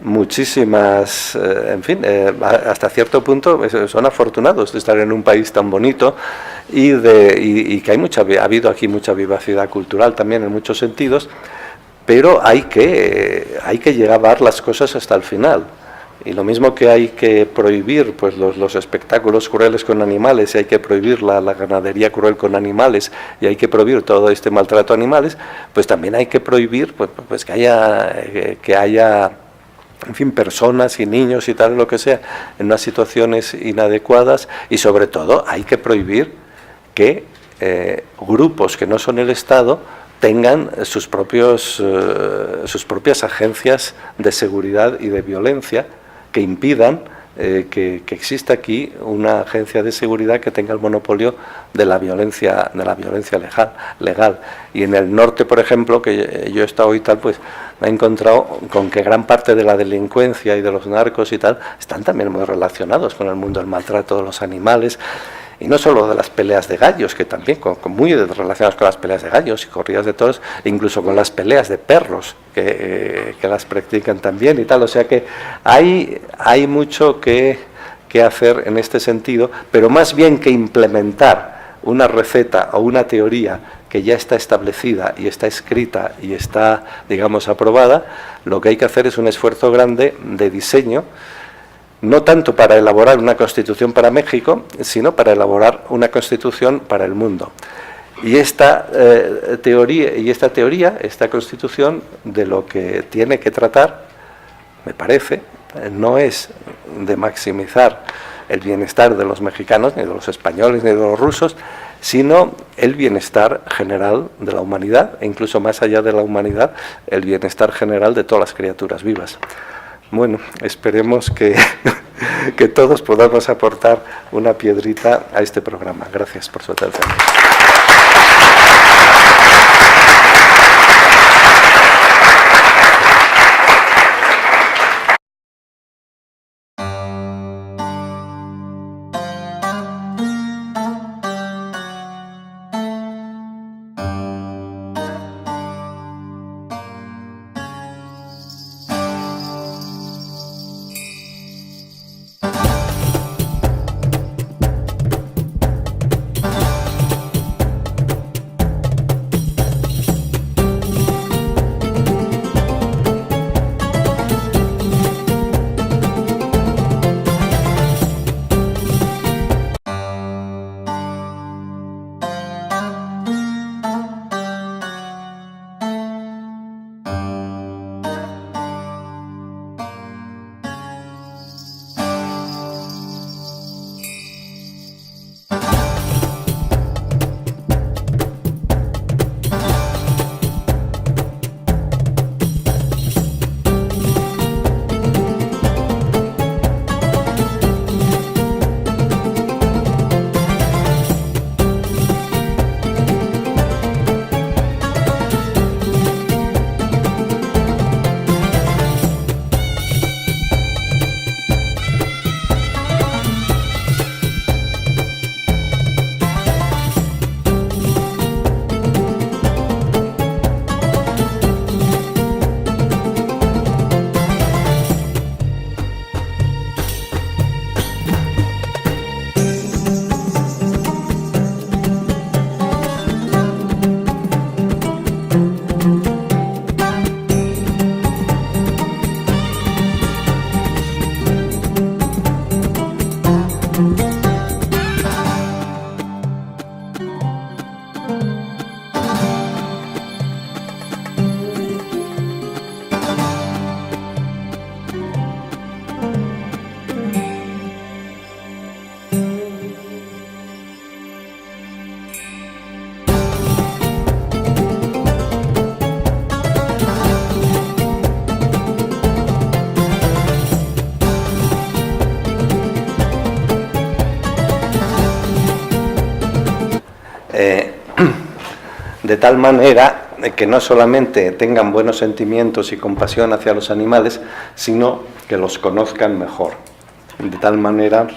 muchísimas, en fin, hasta cierto punto son afortunados de estar en un país tan bonito y que ha habido aquí mucha vivacidad cultural también en muchos sentidos, pero hay que llevar las cosas hasta el final. Y lo mismo que hay que prohibir pues los espectáculos crueles con animales, y hay que prohibir la ganadería cruel con animales, y hay que prohibir todo este maltrato a animales, pues también hay que prohibir pues que haya en fin, personas y niños y tal, lo que sea, en unas situaciones inadecuadas, y sobre todo hay que prohibir que grupos que no son el Estado tengan sus propias agencias de seguridad y de violencia que impidan que exista aquí una agencia de seguridad que tenga el monopolio de la violencia legal. Y en el norte, por ejemplo, que yo he estado y tal, pues me he encontrado con que gran parte de la delincuencia y de los narcos y tal están también muy relacionados con el mundo del maltrato de los animales. Y no solo de las peleas de gallos, que también muy relacionadas con las peleas de gallos y corridas de toros, incluso con las peleas de perros, que las practican también y tal. O sea que hay mucho que hacer en este sentido, pero más bien que implementar una receta o una teoría que ya está establecida y está escrita y está, digamos, aprobada, lo que hay que hacer es un esfuerzo grande de diseño, no tanto para elaborar una constitución para México, sino para elaborar una constitución para el mundo. Y esta esta constitución, de lo que tiene que tratar, me parece, no es de maximizar el bienestar de los mexicanos, ni de los españoles, ni de los rusos, sino el bienestar general de la humanidad, e incluso más allá de la humanidad, el bienestar general de todas las criaturas vivas. Bueno, esperemos que todos podamos aportar una piedrita a este programa. Gracias por su atención. de tal manera que no solamente tengan buenos sentimientos y compasión hacia los animales, sino que los conozcan mejor, de tal manera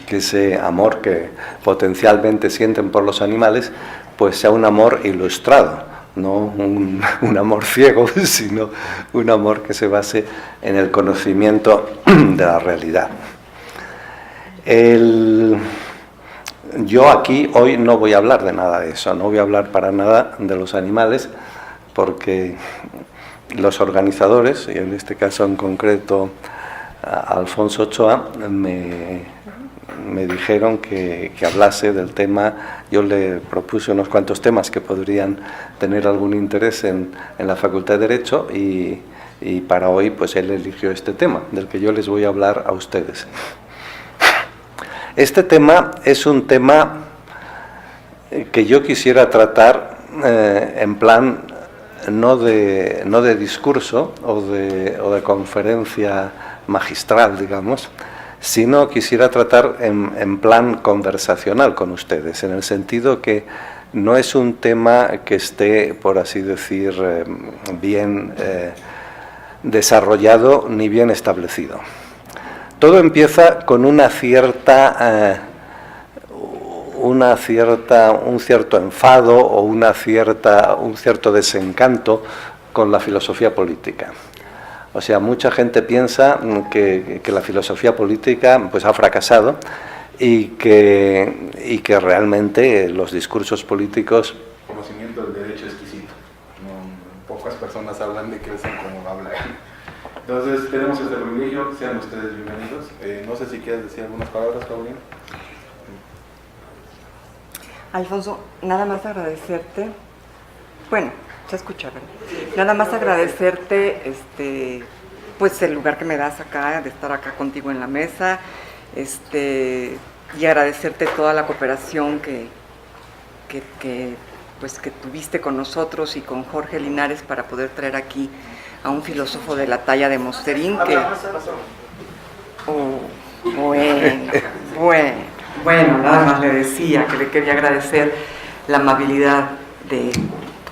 que ese amor que potencialmente sienten por los animales, pues sea un amor ilustrado, no un amor ciego, sino un amor que se base en el conocimiento de la realidad. Yo aquí hoy no voy a hablar de nada de eso, no voy a hablar para nada de los animales, porque los organizadores, y en este caso en concreto Alfonso Ochoa, me dijeron que hablase del tema. Yo le propuse unos cuantos temas que podrían tener algún interés en la Facultad de Derecho, y para hoy pues él eligió este tema, del que yo les voy a hablar a ustedes. Este tema es un tema que yo quisiera tratar en plan no de discurso o de conferencia magistral, digamos, sino quisiera tratar en plan conversacional con ustedes, en el sentido que no es un tema que esté, por así decir, bien desarrollado ni bien establecido. Todo empieza con un cierto enfado o un cierto desencanto con la filosofía política. O sea, mucha gente piensa que la filosofía política pues ha fracasado y que realmente los discursos políticos... El conocimiento del derecho exquisito. Pocas personas hablan de que es como hablar. Entonces, tenemos este privilegio, sean ustedes bienvenidos. No sé si quieres decir algunas palabras, Paulina. Alfonso, nada más agradecerte. Bueno, se escucha, ¿verdad? Nada más agradecerte pues el lugar que me das acá, de estar acá contigo en la mesa, y agradecerte toda la cooperación que tuviste con nosotros y con Jorge Linares para poder traer aquí a un filósofo de la talla de Mosterín que... Bueno, nada más le decía que le quería agradecer la amabilidad de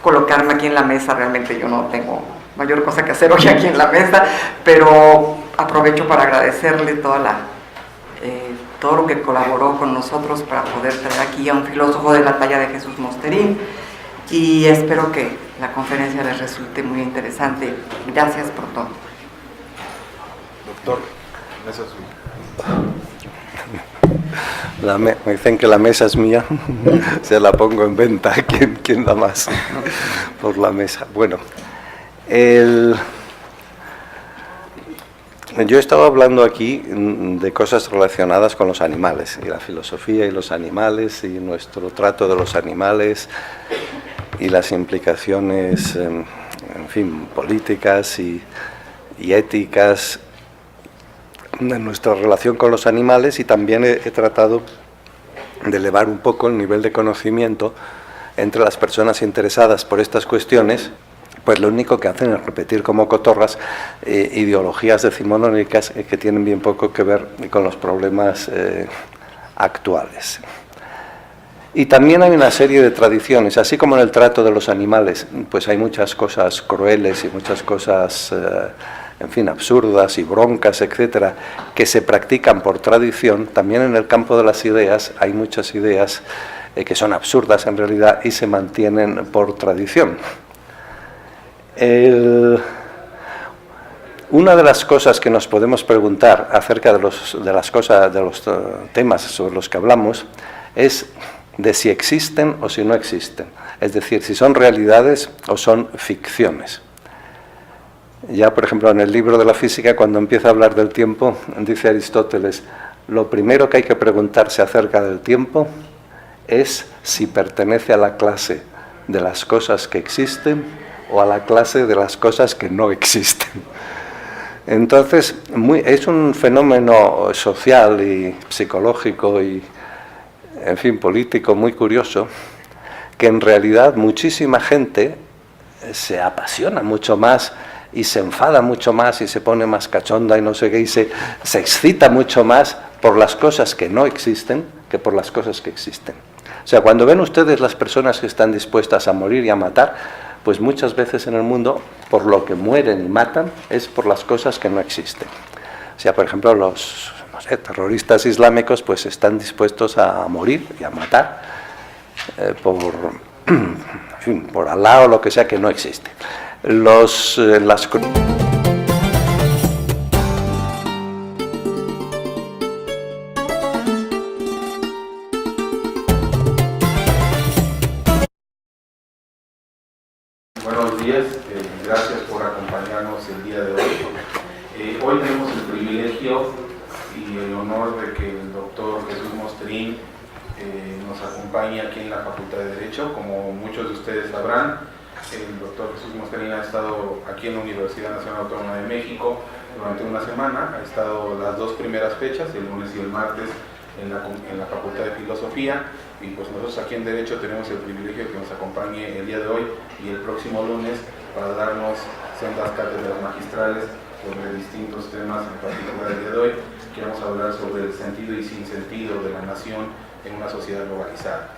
colocarme aquí en la mesa. Realmente yo no tengo mayor cosa que hacer hoy aquí en la mesa, pero aprovecho para agradecerle todo lo que colaboró con nosotros para poder traer aquí a un filósofo de la talla de Jesús Mosterín, y espero que la conferencia les resulte muy interesante. Gracias por todo. Doctor, mesa suya. Me dicen que la mesa es mía, se la pongo en venta. ¿Quién da más por la mesa? Bueno, yo he estado hablando aquí de cosas relacionadas con los animales, y la filosofía y los animales, y nuestro trato de los animales, y las implicaciones, en fin, políticas y éticas de nuestra relación con los animales, y también he tratado de elevar un poco el nivel de conocimiento entre las personas interesadas por estas cuestiones. Pues lo único que hacen es repetir como cotorras ideologías decimonónicas que tienen bien poco que ver con los problemas actuales. Y también hay una serie de tradiciones, así como en el trato de los animales, pues hay muchas cosas crueles y muchas cosas, en fin, absurdas y broncas, etcétera, que se practican por tradición. También en el campo de las ideas hay muchas ideas que son absurdas en realidad y se mantienen por tradición. Una de las cosas que nos podemos preguntar acerca de los temas sobre los que hablamos es de si existen o si no existen, es decir, si son realidades o son ficciones. Ya, por ejemplo, en el libro de la física, cuando empieza a hablar del tiempo, dice Aristóteles, lo primero que hay que preguntarse acerca del tiempo es si pertenece a la clase de las cosas que existen o a la clase de las cosas que no existen. Entonces, es un fenómeno social y psicológico y, en fin, político muy curioso, que en realidad muchísima gente se apasiona mucho más y se enfada mucho más y se pone más cachonda y no sé qué, y se excita mucho más por las cosas que no existen que por las cosas que existen. O sea, cuando ven ustedes las personas que están dispuestas a morir y a matar, pues muchas veces en el mundo, por lo que mueren y matan, es por las cosas que no existen. O sea, por ejemplo, los terroristas islámicos pues están dispuestos a morir y a matar en fin, por Alá o lo que sea que no existe. Buenos días, gracias por acompañarnos el día de hoy. Hoy tenemos el privilegio y el honor de que el doctor Jesús Mostrín nos acompañe aquí en la Facultad de Derecho. Como muchos de ustedes sabrán, el doctor Jesús Mostrín ha estado aquí en la Universidad Nacional Autónoma de México durante una semana. Ha estado las dos primeras fechas, el lunes y el martes, en la Facultad de Filosofía, y pues nosotros aquí en Derecho tenemos el privilegio de que nos acompañe el día de hoy y el próximo lunes para darnos sendas cátedras magistrales sobre distintos temas. En particular el día de hoy queremos hablar sobre el sentido y sinsentido de la nación en una sociedad globalizada.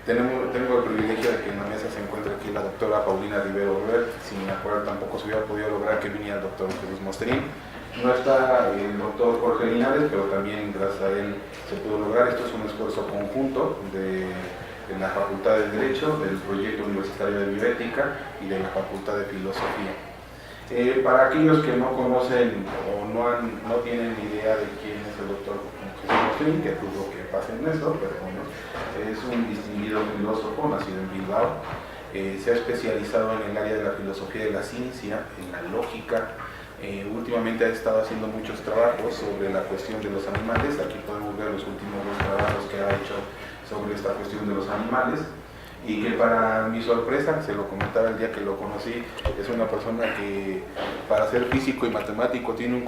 Tengo el privilegio de que en la mesa se encuentre aquí la doctora Paulina Rivero Robert, sin la cual tampoco se hubiera podido lograr que viniera el doctor Jesús Mostrín. No está el doctor Jorge Linares, pero también gracias a él se pudo lograr. Esto es un esfuerzo conjunto de la Facultad de Derecho, del Proyecto Universitario de Bioética y de la Facultad de Filosofía. Para aquellos que no conocen o no tienen idea de quién es el doctor Jesús Mostrín, que dudo que pasen eso, pero bueno, es un distinguido filósofo nacido en Bilbao. Se ha especializado en el área de la filosofía de la ciencia, en la lógica. Últimamente ha estado haciendo muchos trabajos sobre la cuestión de los animales. Aquí podemos ver los últimos dos trabajos que ha hecho sobre esta cuestión de los animales, y que para mi sorpresa, se lo comentaba el día que lo conocí, es una persona que para ser físico y matemático tiene un